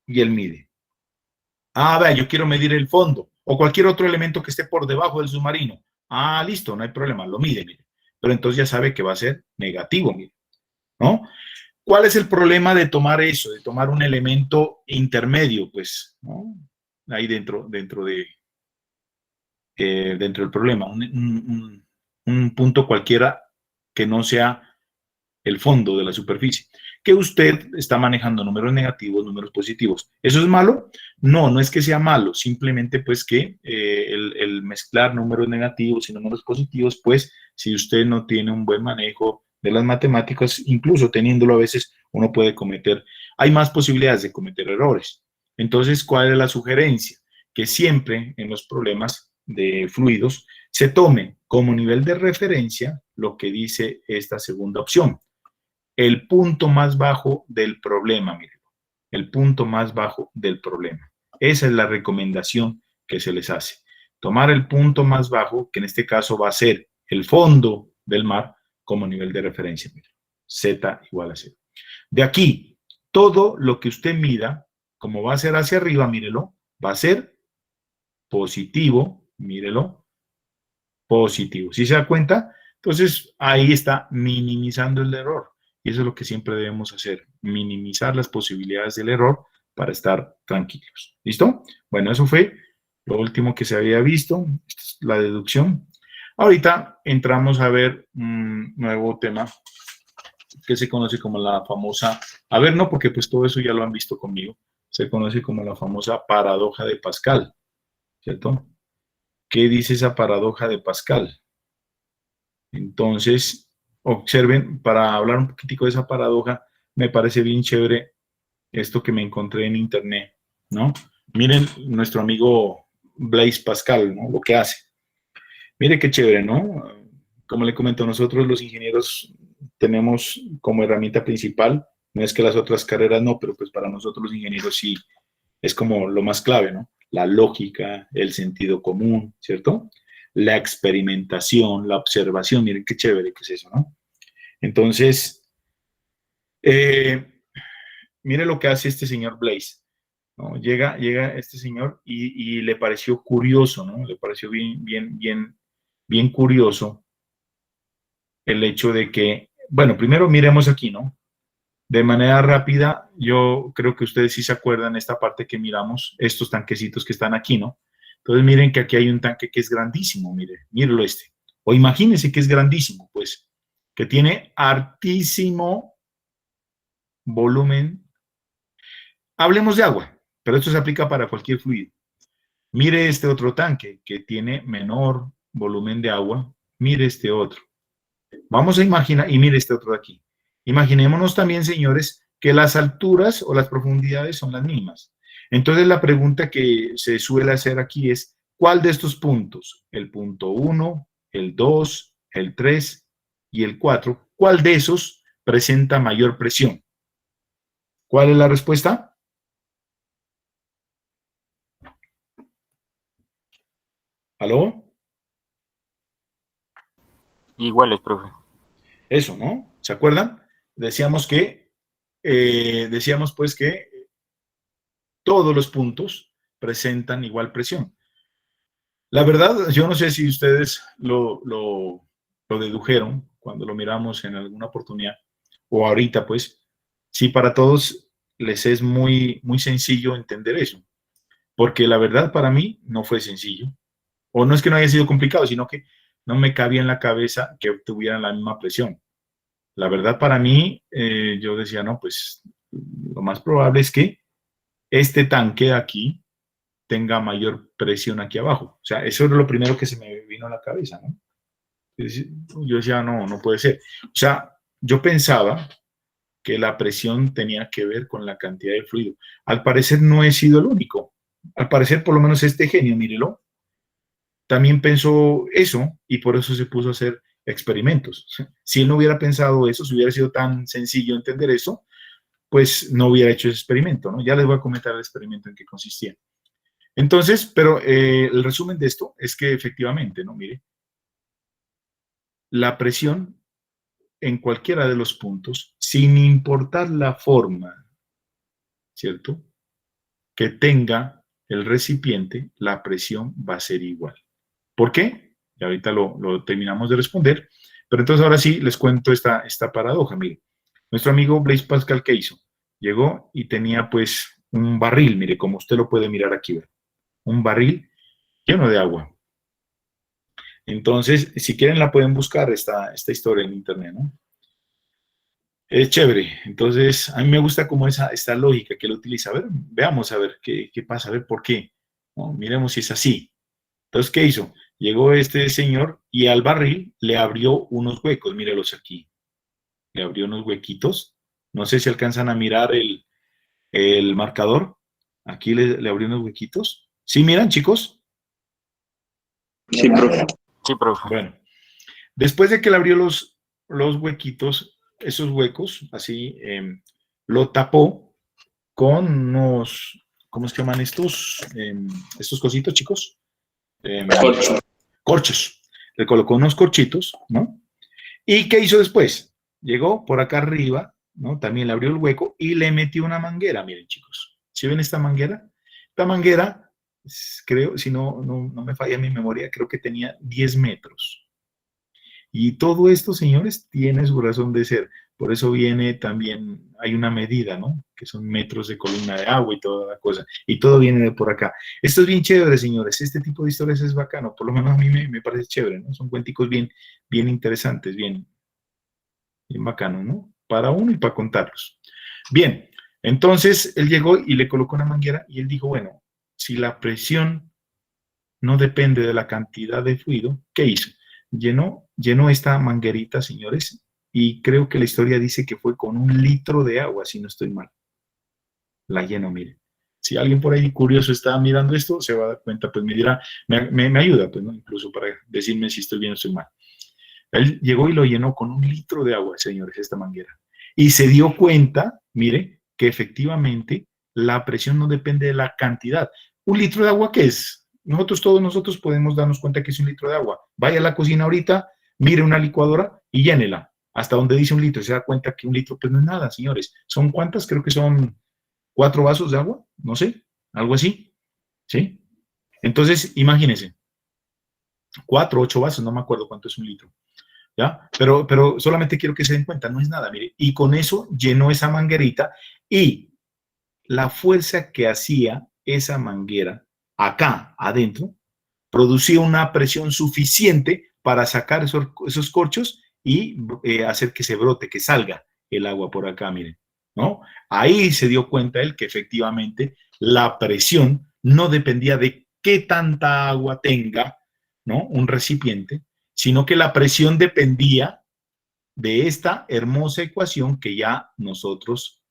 [SPEAKER 2] Y él mide. Ah, vea, yo quiero medir el fondo o cualquier otro elemento que esté por debajo del submarino. Ah, listo, no hay problema, lo mide, mire. Pero entonces ya sabe que va a ser negativo, mire, ¿no? ¿Cuál es el problema de tomar eso, de tomar un elemento intermedio, pues, ¿no? Ahí dentro del problema, un punto cualquiera que no sea el fondo de la superficie, que usted está manejando números negativos, números positivos. ¿Eso es malo? No, no es que sea malo, simplemente pues que el mezclar números negativos y números positivos, pues si usted no tiene un buen manejo de las matemáticas, incluso teniéndolo a veces, uno puede hay más posibilidades de cometer errores. Entonces, ¿cuál es la sugerencia? Que siempre en los problemas de fluidos se tome como nivel de referencia lo que dice esta segunda opción. El punto más bajo del problema, miren, el punto más bajo del problema. Esa es la recomendación que se les hace. Tomar el punto más bajo, que en este caso va a ser el fondo del mar, como nivel de referencia. Miren, Z igual a 0. De aquí, todo lo que usted mida como va a ser hacia arriba, mírelo, va a ser positivo, mírelo, positivo. ¿Sí se da cuenta? Entonces, ahí está minimizando el error. Y eso es lo que siempre debemos hacer, minimizar las posibilidades del error para estar tranquilos. ¿Listo? Bueno, eso fue lo último que se había visto. Esta es la deducción. Ahorita entramos a ver un nuevo tema que se conoce como la famosa, a ver, no, porque pues todo eso ya lo han visto conmigo, se conoce como la famosa paradoja de Pascal, ¿cierto? ¿Qué dice esa paradoja de Pascal? Entonces, observen, para hablar un poquitico de esa paradoja, me parece bien chévere esto que me encontré en internet, ¿no? Miren nuestro amigo Blaise Pascal, ¿no? Lo que hace. Mire qué chévere, ¿no? Como le comento, nosotros los ingenieros tenemos como herramienta principal, no es que las otras carreras no, pero pues para nosotros los ingenieros sí es como lo más clave, ¿no? La lógica, el sentido común, ¿cierto? La experimentación, la observación, miren qué chévere que es eso, ¿no? Entonces, mire lo que hace este señor Blaise, ¿no? Llega este señor y le pareció curioso, ¿no? Le pareció bien curioso el hecho de que, bueno, primero miremos aquí, ¿no? De manera rápida, yo creo que ustedes sí se acuerdan esta parte que miramos, estos tanquecitos que están aquí, ¿no? Entonces miren que aquí hay un tanque que es grandísimo, mírelo este. O imagínense que es grandísimo, pues, que tiene hartísimo volumen. Hablemos de agua, pero esto se aplica para cualquier fluido. Mire este otro tanque que tiene menor volumen de agua. Mire este otro. Vamos a imaginar, y mire este otro de aquí. Imaginémonos también, señores, que las alturas o las profundidades son las mismas. Entonces la pregunta que se suele hacer aquí es, ¿cuál de estos puntos? El punto 1, el 2, el 3 y el 4, ¿cuál de esos presenta mayor presión? ¿Cuál es la respuesta? ¿Aló?
[SPEAKER 3] Iguales, profe.
[SPEAKER 2] Eso, ¿no? ¿Se acuerdan? Decíamos pues que todos los puntos presentan igual presión. La verdad, yo no sé si ustedes lo dedujeron cuando lo miramos en alguna oportunidad o ahorita, pues, si para todos les es muy sencillo entender eso, porque la verdad para mí no fue sencillo, o no es que no haya sido complicado, sino que no me cabía en la cabeza que tuvieran la misma presión. La verdad para mí, yo decía, no, pues lo más probable es que este tanque de aquí tenga mayor presión aquí abajo. O sea, eso es lo primero que se me vino a la cabeza, ¿no? Yo decía, no puede ser. O sea, yo pensaba que la presión tenía que ver con la cantidad de fluido. Al parecer no he sido el único. Al parecer, por lo menos este genio, mírelo, también pensó eso y por eso se puso a hacer experimentos. Si él no hubiera pensado eso, si hubiera sido tan sencillo entender eso, pues no hubiera hecho ese experimento, ¿no? Ya les voy a comentar el experimento en qué consistía. Entonces, pero el resumen de esto es que efectivamente, ¿no? Mire, la presión en cualquiera de los puntos, sin importar la forma, ¿cierto? Que tenga el recipiente, la presión va a ser igual. ¿Por qué? Y ahorita lo terminamos de responder, pero entonces ahora sí les cuento esta paradoja. Mire, nuestro amigo Blaise Pascal, ¿qué hizo? Llegó y tenía pues un barril, mire, como usted lo puede mirar aquí, ¿verdad? Un barril lleno de agua. Entonces, si quieren la pueden buscar esta historia en internet, ¿no? Es chévere. Entonces, a mí me gusta como esta lógica que él utiliza. A ver, veamos a ver qué pasa, a ver por qué. ¿No? Miremos si es así. Entonces, ¿qué hizo? Llegó este señor y al barril le abrió unos huecos. Mírelos aquí. Le abrió unos huequitos. No sé si alcanzan a mirar el marcador. Aquí le abrió unos huequitos. ¿Sí miran, chicos?
[SPEAKER 1] Sí, profe.
[SPEAKER 3] Sí, profe.
[SPEAKER 2] Bueno, después de que le abrió los huequitos, esos huecos, así, lo tapó con unos, ¿cómo se llaman estos? Estos cositos, chicos.
[SPEAKER 1] Corcho.
[SPEAKER 2] Corchos. Le colocó unos corchitos, ¿no? ¿Y qué hizo después? Llegó por acá arriba, ¿no? También le abrió el hueco y le metió una manguera, miren, chicos. ¿Sí ven esta manguera? Esta manguera, creo, si no me falla mi memoria, creo que tenía 10 metros. Y todo esto, señores, tiene su razón de ser. Por eso viene también, hay una medida, ¿no? Que son metros de columna de agua y toda la cosa. Y todo viene de por acá. Esto es bien chévere, señores. Este tipo de historias es bacano. Por lo menos a mí me parece chévere, ¿no? Son cuenticos bien interesantes, bien bacano, ¿no? Para uno y para contarlos. Bien, entonces él llegó y le colocó una manguera y él dijo, bueno, si la presión no depende de la cantidad de fluido, ¿qué hizo? Llenó esta manguerita, señores, y creo que la historia dice que fue con 1 litro de agua, si no estoy mal. La llenó, mire. Si alguien por ahí curioso está mirando esto, se va a dar cuenta, pues me dirá, me ayuda, pues, ¿no? Incluso para decirme si estoy bien o estoy mal. Él llegó y lo llenó con 1 litro de agua, señores, esta manguera. Y se dio cuenta, mire, que efectivamente la presión no depende de la cantidad. 1 litro de agua, ¿qué es? Todos nosotros podemos darnos cuenta que es 1 litro de agua. Vaya a la cocina ahorita, mire una licuadora y llénela. Hasta donde dice 1 litro, y se da cuenta que 1 litro pues no es nada, señores. ¿Son cuántas? Creo que son 4 vasos de agua, no sé, algo así, ¿sí? Entonces, imagínense, 4, 8 vasos, no me acuerdo cuánto es 1 litro. ¿Ya? Pero solamente quiero que se den cuenta, no es nada, mire, y con eso llenó esa manguerita y la fuerza que hacía esa manguera acá adentro producía una presión suficiente para sacar esos corchos y hacer que se brote, que salga el agua por acá, miren, ¿no? Ahí se dio cuenta él que efectivamente la presión no dependía de qué tanta agua tenga, ¿no? Un recipiente, sino que la presión dependía de esta hermosa ecuación que ya nosotros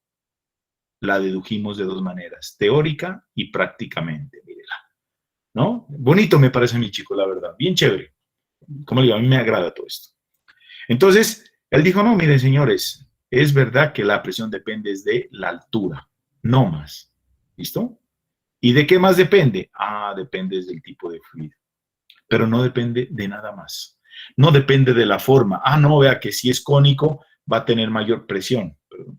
[SPEAKER 2] la dedujimos de 2 maneras, teórica y prácticamente, mírela, ¿no? Bonito me parece a mí, chico, la verdad, bien chévere. Como le digo, a mí me agrada todo esto. Entonces, él dijo, no, miren, señores, es verdad que la presión depende de la altura, no más, ¿listo? ¿Y de qué más depende? Ah, depende del tipo de fluido, pero no depende de nada más. No depende de la forma. Ah, no, vea que si es cónico va a tener mayor presión. Perdón,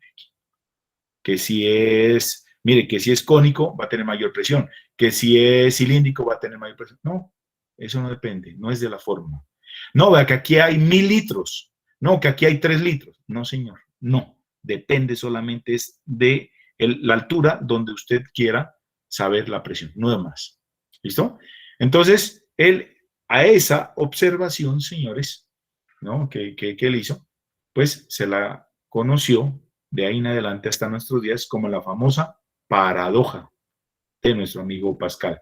[SPEAKER 2] que si es, mire, que si es cónico va a tener mayor presión. Que si es cilíndrico va a tener mayor presión. No, eso no depende, no es de la forma. No, vea que aquí hay 1000 litros. No, que aquí hay 3 litros. No, señor, no. Depende solamente es de la altura donde usted quiera saber la presión, no de más. ¿Listo? Entonces, a esa observación, señores, ¿no? que él hizo, pues se la conoció de ahí en adelante hasta nuestros días como la famosa paradoja de nuestro amigo Pascal.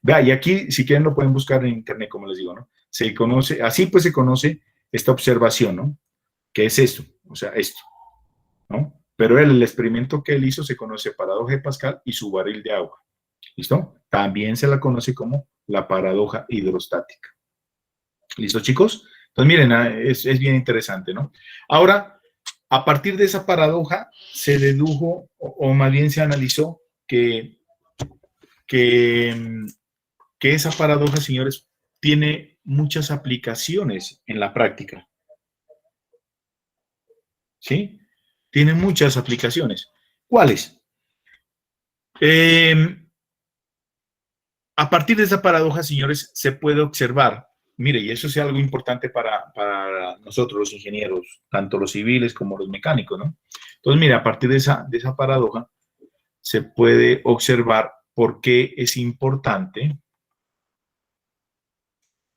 [SPEAKER 2] Vea, y aquí, si quieren, lo pueden buscar en internet, como les digo, ¿no? Se conoce, así pues se conoce esta observación, ¿no? ¿Qué es esto? O sea, esto, ¿no? Pero el experimento que él hizo se conoce paradoja de Pascal y su barril de agua. ¿Listo? También se la conoce como la paradoja hidrostática. ¿Listo, chicos? Entonces, miren, es bien interesante, ¿no? Ahora, a partir de esa paradoja, se dedujo, o más bien se analizó, que esa paradoja, señores, tiene muchas aplicaciones en la práctica. ¿Sí? Tiene muchas aplicaciones. ¿Cuáles? A partir de esa paradoja, señores, se puede observar, mire, y eso es algo importante para nosotros los ingenieros, tanto los civiles como los mecánicos, ¿no? Entonces, mire, a partir de esa paradoja, se puede observar por qué es importante.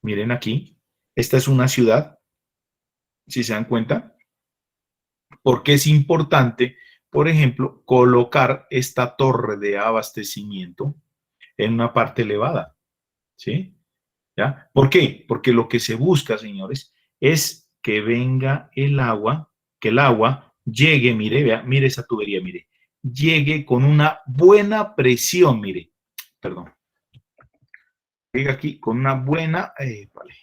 [SPEAKER 2] Miren aquí, esta es una ciudad, si se dan cuenta, por qué es importante, por ejemplo, colocar esta torre de abastecimiento en una parte elevada, ¿sí? ¿Ya? ¿Por qué? Porque lo que se busca, señores, es que venga el agua, que el agua llegue, mire, vea, mire esa tubería, mire, llegue con una buena presión, mire, perdón, llega aquí con una buena, vale,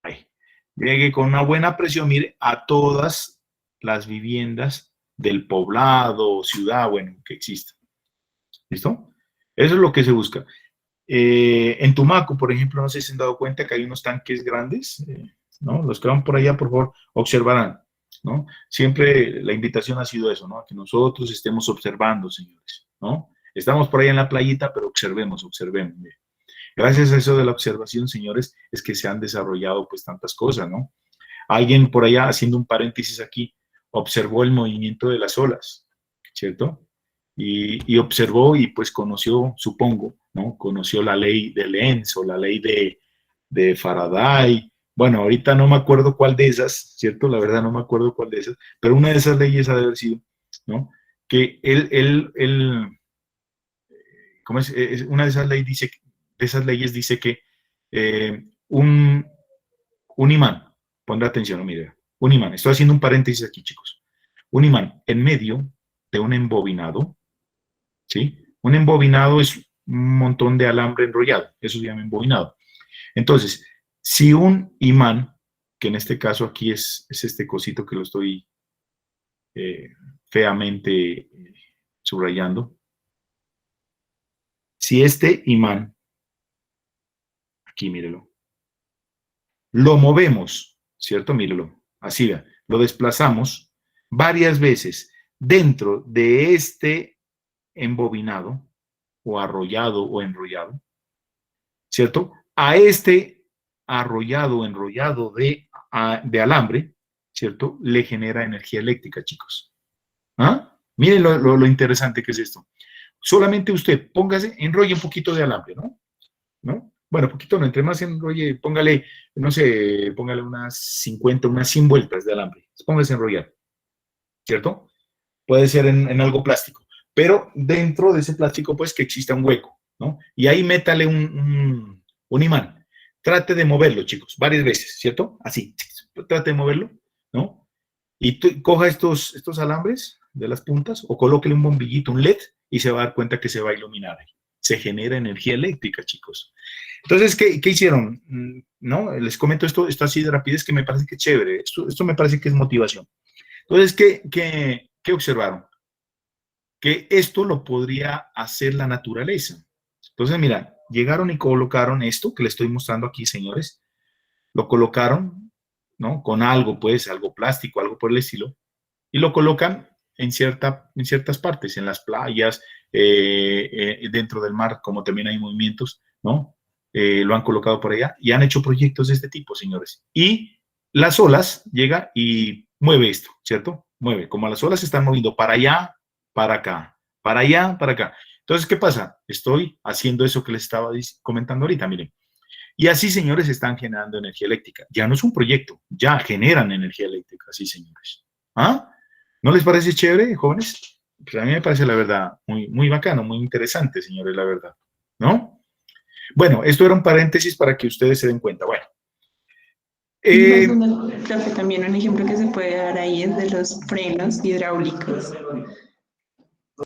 [SPEAKER 2] ahí, llegue con una buena presión, mire, a todas las viviendas del poblado, ciudad, bueno, que exista. ¿Listo? Eso es lo que se busca. En Tumaco, por ejemplo, no sé si se han dado cuenta que hay unos tanques grandes, ¿no? Los que van por allá, por favor, observarán. ¿no? Siempre la invitación ha sido eso, ¿no? A que nosotros estemos observando, señores, ¿no? Estamos por ahí en la playita, pero observemos, observemos. Mire. Gracias a eso de la observación, señores, es que se han desarrollado pues tantas cosas, ¿no? Alguien por allá, haciendo un paréntesis aquí, observó el movimiento de las olas, ¿cierto? Y observó y pues conoció, supongo, ¿no? Conoció la ley de Lenz o la ley de Faraday. Bueno, ahorita no me acuerdo cuál de esas, ¿cierto? La verdad no me acuerdo cuál de esas, pero una de esas leyes ha de haber sido, ¿no? Que ¿cómo es? Una de esas leyes dice que un imán, pondrá atención, mire, un imán, estoy haciendo un paréntesis aquí, chicos, un imán en medio de un embobinado, ¿sí? Un embobinado es un montón de alambre enrollado, eso se llama embobinado. Entonces, si un imán, que en este caso aquí es este cosito que lo estoy feamente subrayando, si este imán, aquí mírelo, lo movemos, ¿cierto? Mírelo, así va, lo desplazamos varias veces dentro de este embobinado o arrollado o enrollado, ¿cierto? A este arrollado o enrollado de alambre, ¿cierto? Le genera energía eléctrica, chicos. ¿Ah? Miren lo interesante que es esto. Solamente usted póngase, enrolle un poquito de alambre, ¿no? ¿No? Bueno, poquito no, entre más enrolle, póngale, no sé, póngale unas 50, unas 100 vueltas de alambre. Póngase a enrollar, ¿cierto? Puede ser en algo plástico, pero dentro de ese plástico, pues que exista un hueco, ¿no? Y ahí métale un imán. Trate de moverlo, chicos, varias veces, ¿cierto? Así, trate de moverlo, ¿no? Y coja estos alambres de las puntas o colóquele un bombillito, un LED, y se va a dar cuenta que se va a iluminar ahí. Se genera energía eléctrica, chicos. Entonces, ¿qué hicieron? ¿No? Les comento esto así de rapidez que me parece que es chévere. Esto me parece que es motivación. Entonces, ¿qué observaron? Que esto lo podría hacer la naturaleza. Entonces, mira, llegaron y colocaron esto que les estoy mostrando aquí, señores. Lo colocaron, ¿no? Con algo, pues, algo plástico, algo por el estilo, y lo colocan en ciertas partes, en las playas, dentro del mar, como también hay movimientos, ¿no? Lo han colocado por allá y han hecho proyectos de este tipo, señores. Y las olas llega y mueve esto, ¿cierto? Mueve, como las olas se están moviendo para allá, para acá, para allá, para acá. Entonces, ¿qué pasa? Estoy haciendo eso que les estaba comentando ahorita, miren. Y así, señores, están generando energía eléctrica. Ya no es un proyecto, ya generan energía eléctrica, sí, señores. ¿Ah? ¿No les parece chévere, jóvenes? Pues a mí me parece, la verdad, muy, muy bacano, muy interesante, señores, la verdad. ¿No? Bueno, esto era un paréntesis para que ustedes se den cuenta. Bueno.
[SPEAKER 5] Profe, también un ejemplo que se puede dar ahí es de los frenos hidráulicos.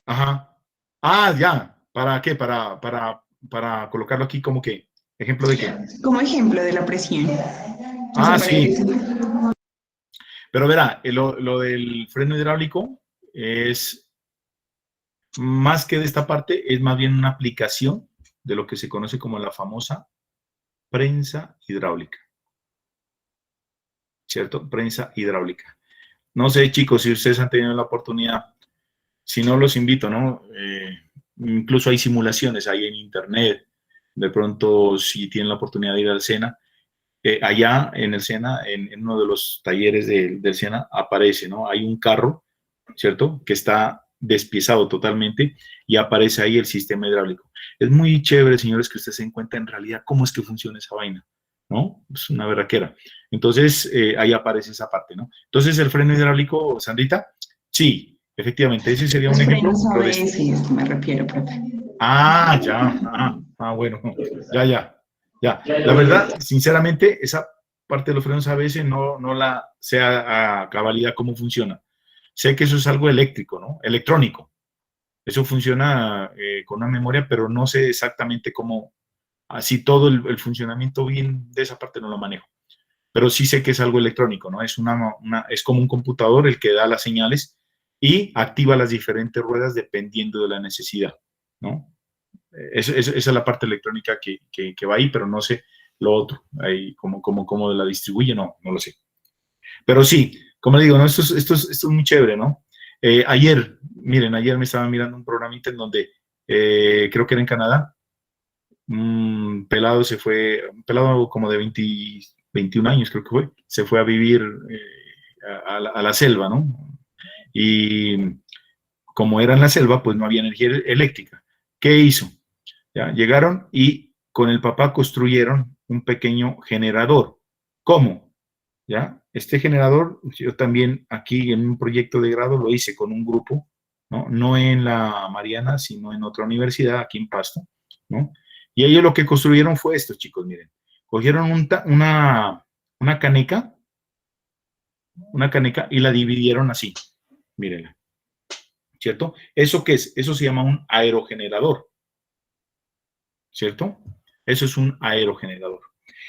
[SPEAKER 2] Ajá. Ah, ya. ¿Para qué? Para colocarlo aquí como que. ¿Ejemplo de qué?
[SPEAKER 5] Como ejemplo de la presión.
[SPEAKER 2] Ah, sí. Pero verá, lo del freno hidráulico es más que de esta parte, es más bien una aplicación de lo que se conoce como la famosa prensa hidráulica. ¿Cierto? Prensa hidráulica. No sé, chicos, si ustedes han tenido la oportunidad, si no, los invito, ¿no? Incluso hay simulaciones ahí en internet. De pronto, si tienen la oportunidad de ir al SENA, allá en el SENA, en uno de los talleres del SENA, aparece, ¿no? Hay un carro, ¿cierto? Que está despiezado totalmente y aparece ahí el sistema hidráulico. Es muy chévere, señores, que ustedes se den cuenta en realidad cómo es que funciona esa vaina, ¿no? Es una berraquera. Entonces, ahí aparece esa parte, ¿no? Entonces, el freno hidráulico, Sandrita, sí, efectivamente, ese sería un ejemplo.
[SPEAKER 5] Los frenos ABS, me refiero, profe.
[SPEAKER 2] Ah, ya, bueno, ya. La verdad, sinceramente, esa parte de los frenos a veces no la sé a cabalidad cómo funciona. Sé que eso es algo eléctrico, ¿no? Electrónico. Eso funciona con una memoria, pero no sé exactamente cómo, así todo el funcionamiento bien de esa parte no lo manejo. Pero sí sé que es algo electrónico, ¿no? Es es como un computador el que da las señales y activa las diferentes ruedas dependiendo de la necesidad, ¿no? Esa es la parte electrónica que va ahí, pero no sé lo otro, ahí cómo la distribuye, no lo sé. Pero sí, como le digo, ¿no? Esto es muy chévere, ¿no? Ayer me estaba mirando un programita en donde, creo que era en Canadá, un pelado un pelado como de 20, 21 años creo que fue, se fue a vivir a la selva, ¿no? Y como era en la selva, pues no había energía eléctrica. ¿Qué hizo? ¿Ya? Llegaron y con el papá construyeron un pequeño generador. ¿Cómo? ¿Ya? Este generador, yo también aquí en un proyecto de grado lo hice con un grupo, ¿no? No en la Mariana, sino en otra universidad, aquí en Pasto, ¿no? Y ellos lo que construyeron fue esto, chicos, miren. Cogieron una caneca y la dividieron así, mírenla, ¿cierto? ¿Eso qué es? Eso se llama un aerogenerador, ¿cierto? Eso es un aerogenerador.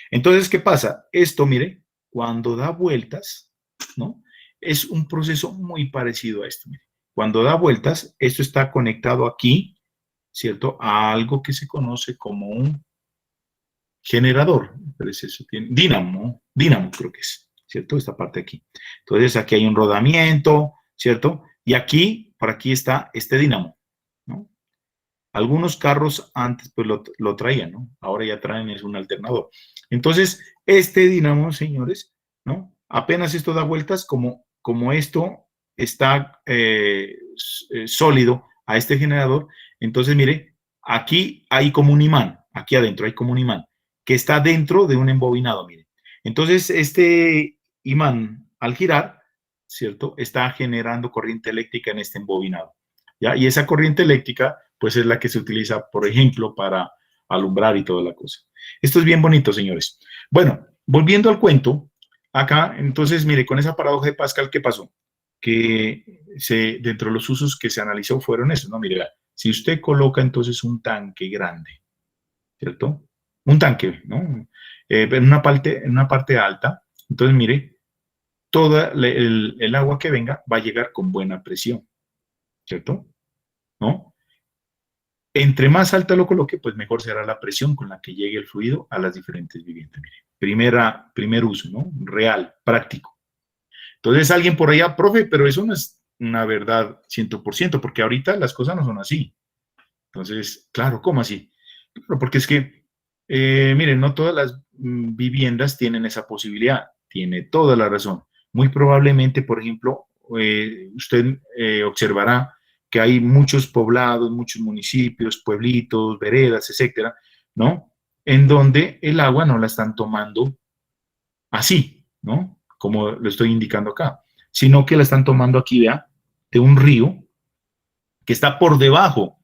[SPEAKER 2] Entonces, ¿qué pasa? Esto, mire, cuando da vueltas, ¿no? Es un proceso muy parecido a esto, mire. Cuando da vueltas, esto está conectado aquí, ¿cierto? A algo que se conoce como un generador. Dínamo creo que es, ¿cierto? Esta parte aquí. Entonces, aquí hay un rodamiento, ¿cierto? Y aquí, por aquí está este dínamo, ¿no? Algunos carros antes pues lo traían, ¿no? Ahora ya traen es un alternador. Entonces, este dínamo, señores, ¿no? Apenas esto da vueltas, como esto está sólido a este generador, entonces mire, aquí hay como un imán, aquí adentro hay como un imán, que está dentro de un embobinado, mire. Entonces, este imán, al girar, ¿cierto? Está generando corriente eléctrica en este embobinado, ¿ya? Y esa corriente eléctrica pues es la que se utiliza, por ejemplo, para alumbrar y toda la cosa. Esto es bien bonito, señores. Bueno, volviendo al cuento, acá, entonces, mire, con esa paradoja de Pascal, ¿qué pasó? Que dentro de los usos que se analizó fueron esos, ¿no? Mire, si usted coloca entonces un tanque grande, ¿cierto? Un tanque, ¿no? En una parte alta, entonces, mire, toda el agua que venga va a llegar con buena presión, ¿cierto? ¿No? Entre más alta lo coloque, pues mejor será la presión con la que llegue el fluido a las diferentes viviendas. Mire, primer uso, ¿no? Real, práctico. Entonces alguien por allá, profe, pero eso no es una verdad 100%, porque ahorita las cosas no son así. Entonces, claro, ¿cómo así? Claro, porque es que, miren, no todas las viviendas tienen esa posibilidad. Tiene toda la razón. Muy probablemente, por ejemplo, usted observará que hay muchos poblados, muchos municipios, pueblitos, veredas, etcétera, ¿no? En donde el agua no la están tomando así, ¿no? Como lo estoy indicando acá, sino que la están tomando aquí, vea, de un río que está por debajo,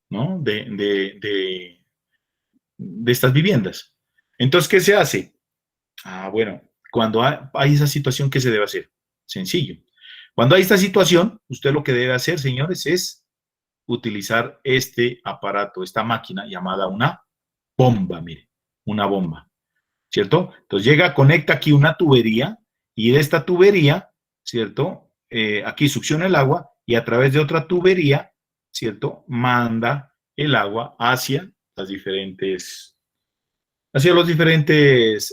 [SPEAKER 2] ¿no? De estas viviendas. Entonces, ¿qué se hace? Bueno, cuando hay esa situación, ¿qué se debe hacer? Sencillo. Cuando hay esta situación, usted lo que debe hacer, señores, es utilizar este aparato, esta máquina llamada una bomba, mire, una bomba, ¿cierto? Entonces llega, conecta aquí una tubería y de esta tubería, ¿cierto? Aquí succiona el agua y a través de otra tubería, ¿cierto? Manda el agua hacia los diferentes,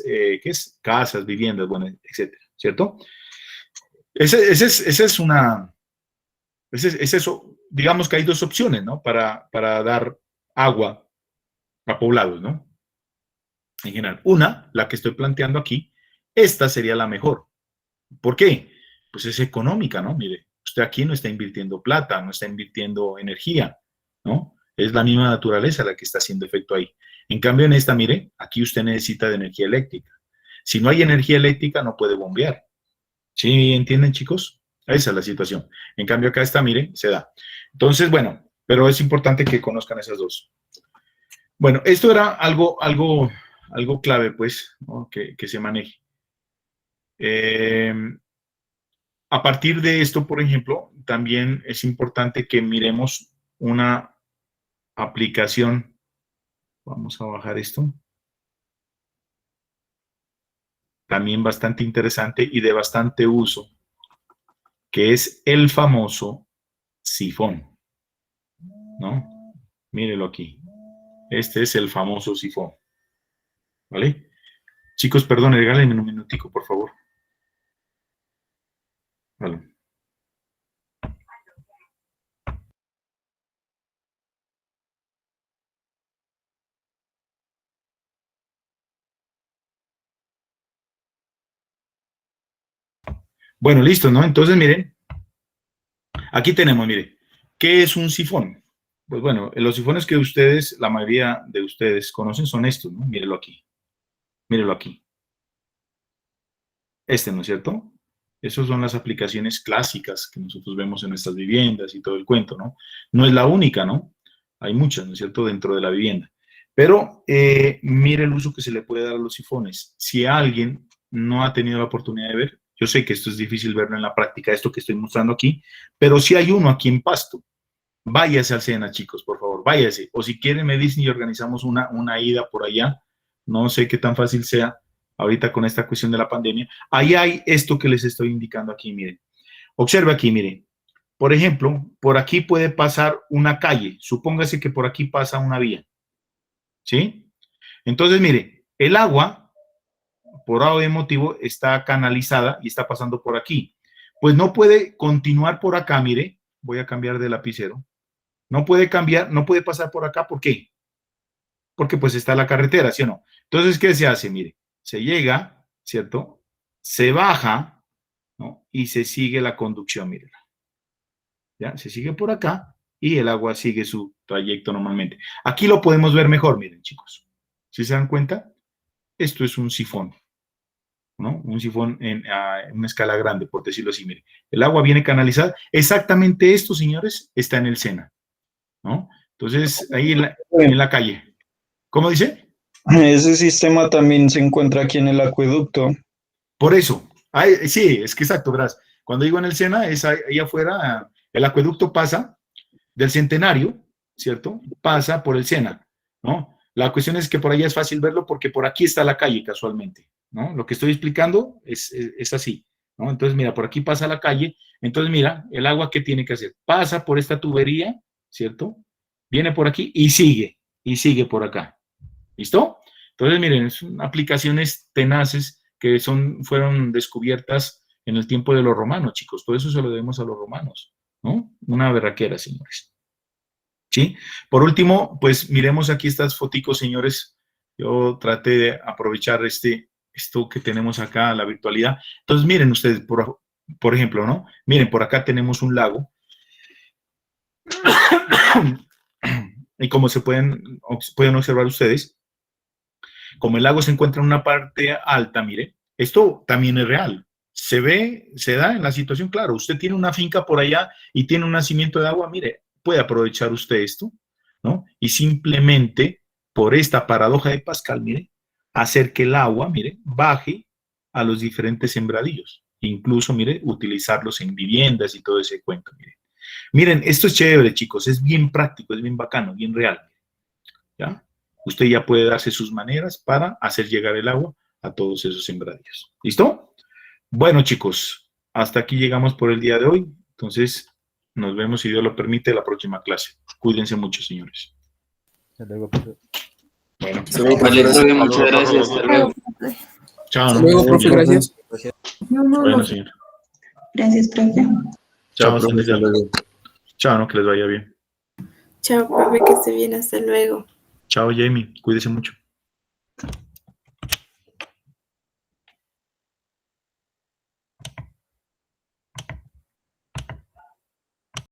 [SPEAKER 2] ¿qué es? Casas, viviendas, bueno, etcétera, ¿cierto? Es eso. Digamos que hay dos opciones, ¿no? Para dar agua a poblados, ¿no? En general. Una, la que estoy planteando aquí, esta sería la mejor. ¿Por qué? Pues es económica, ¿no? Mire, usted aquí no está invirtiendo plata, no está invirtiendo energía, ¿no? Es la misma naturaleza la que está haciendo efecto ahí. En cambio, en esta, mire, aquí usted necesita de energía eléctrica. Si no hay energía eléctrica, no puede bombear. ¿Sí entienden, chicos? Esa es la situación. En cambio, acá está, mire, se da. Entonces, bueno, pero es importante que conozcan esas dos. Bueno, esto era algo clave, pues, ¿no? que se maneje. A partir de esto, por ejemplo, también es importante que miremos una aplicación. Vamos a bajar esto. También bastante interesante y de bastante uso, que es el famoso sifón, ¿no? Mírelo aquí. Este es el famoso sifón, ¿vale? Chicos, perdón, regálenme un minutico, por favor. Vale. Bueno, listo, ¿no? Entonces, miren, aquí tenemos, mire, ¿qué es un sifón? Pues bueno, los sifones que ustedes, la mayoría de ustedes conocen son estos, ¿no? Mírenlo aquí. Mírenlo aquí. Este, ¿no es cierto? Esas son las aplicaciones clásicas que nosotros vemos en nuestras viviendas y todo el cuento, ¿no? No es la única, ¿no? Hay muchas, ¿no es cierto?, dentro de la vivienda. Pero mire el uso que se le puede dar a los sifones. Si alguien no ha tenido la oportunidad de ver, yo sé que esto es difícil verlo en la práctica, esto que estoy mostrando aquí, pero si hay uno aquí en Pasto, váyase al SENA, chicos, por favor, váyase. O si quieren, me dicen y organizamos una ida por allá. No sé qué tan fácil sea ahorita con esta cuestión de la pandemia. Ahí hay esto que les estoy indicando aquí, miren. Observe aquí, miren. Por ejemplo, por aquí puede pasar una calle. Supóngase que por aquí pasa una vía. ¿Sí? Entonces, mire, el agua, por algún motivo, está canalizada y está pasando por aquí. Pues no puede continuar por acá, mire. Voy a cambiar de lapicero. No puede cambiar, no puede pasar por acá. ¿Por qué? Porque pues está la carretera, ¿sí o no? Entonces, ¿qué se hace? Mire, se llega, ¿cierto? Se baja, ¿no? Y se sigue la conducción, miren. ¿Ya? Se sigue por acá y el agua sigue su trayecto normalmente. Aquí lo podemos ver mejor, miren, chicos. ¿Sí se dan cuenta? Esto es un sifón, ¿no? Un sifón en una escala grande, por decirlo así, miren. El agua viene canalizada. Exactamente esto, señores, está en el SENA, ¿no? Entonces, ahí en la calle. ¿Cómo dice?
[SPEAKER 6] Ese sistema también se encuentra aquí en el acueducto.
[SPEAKER 2] Por eso. Sí, es que exacto, verás. Cuando digo en el SENA, es ahí afuera, el acueducto pasa del Centenario, ¿cierto? Pasa por el SENA, ¿no? La cuestión es que por allá es fácil verlo porque por aquí está la calle casualmente, ¿no? Lo que estoy explicando es así, ¿no? Entonces, mira, por aquí pasa la calle. Entonces, mira, el agua, ¿qué tiene que hacer? Pasa por esta tubería, ¿cierto? Viene por aquí y sigue por acá. ¿Listo? Entonces, miren, son aplicaciones tenaces que fueron descubiertas en el tiempo de los romanos, chicos. Todo eso se lo debemos a los romanos, ¿no? Una berraquera, señores. ¿Sí? Por último, pues miremos aquí estas foticos, señores. Yo traté de aprovechar esto que tenemos acá, la virtualidad. Entonces, miren ustedes, por ejemplo, ¿no? Miren, por acá tenemos un lago. Y como pueden observar ustedes, como el lago se encuentra en una parte alta, mire, esto también es real. Se da en la situación, claro, usted tiene una finca por allá y tiene un nacimiento de agua, mire, puede aprovechar usted esto, ¿no? Y simplemente, por esta paradoja de Pascal, mire, hacer que el agua, mire, baje a los diferentes sembradillos. Incluso, mire, utilizarlos en viviendas y todo ese cuento, mire. Miren, esto es chévere, chicos, es bien práctico, es bien bacano, bien real, ¿ya? Usted ya puede darse sus maneras para hacer llegar el agua a todos esos sembradillos. ¿Listo? Bueno, chicos, hasta aquí llegamos por el día de hoy. Entonces, nos vemos, si Dios lo permite, la próxima clase. Cuídense mucho, señores.
[SPEAKER 7] Hasta luego, profe.
[SPEAKER 2] Bueno,
[SPEAKER 1] Vale, profe, muchas gracias. Hasta luego.
[SPEAKER 2] chao.
[SPEAKER 8] Hasta
[SPEAKER 2] ¿no?
[SPEAKER 8] luego, profe, gracias.
[SPEAKER 2] Bueno, señor.
[SPEAKER 5] Gracias, profe.
[SPEAKER 2] Chao, chao, ¿no? Que les vaya bien.
[SPEAKER 9] Chao, profe, que esté bien, hasta luego.
[SPEAKER 2] Chao, Jamie. Cuídese mucho.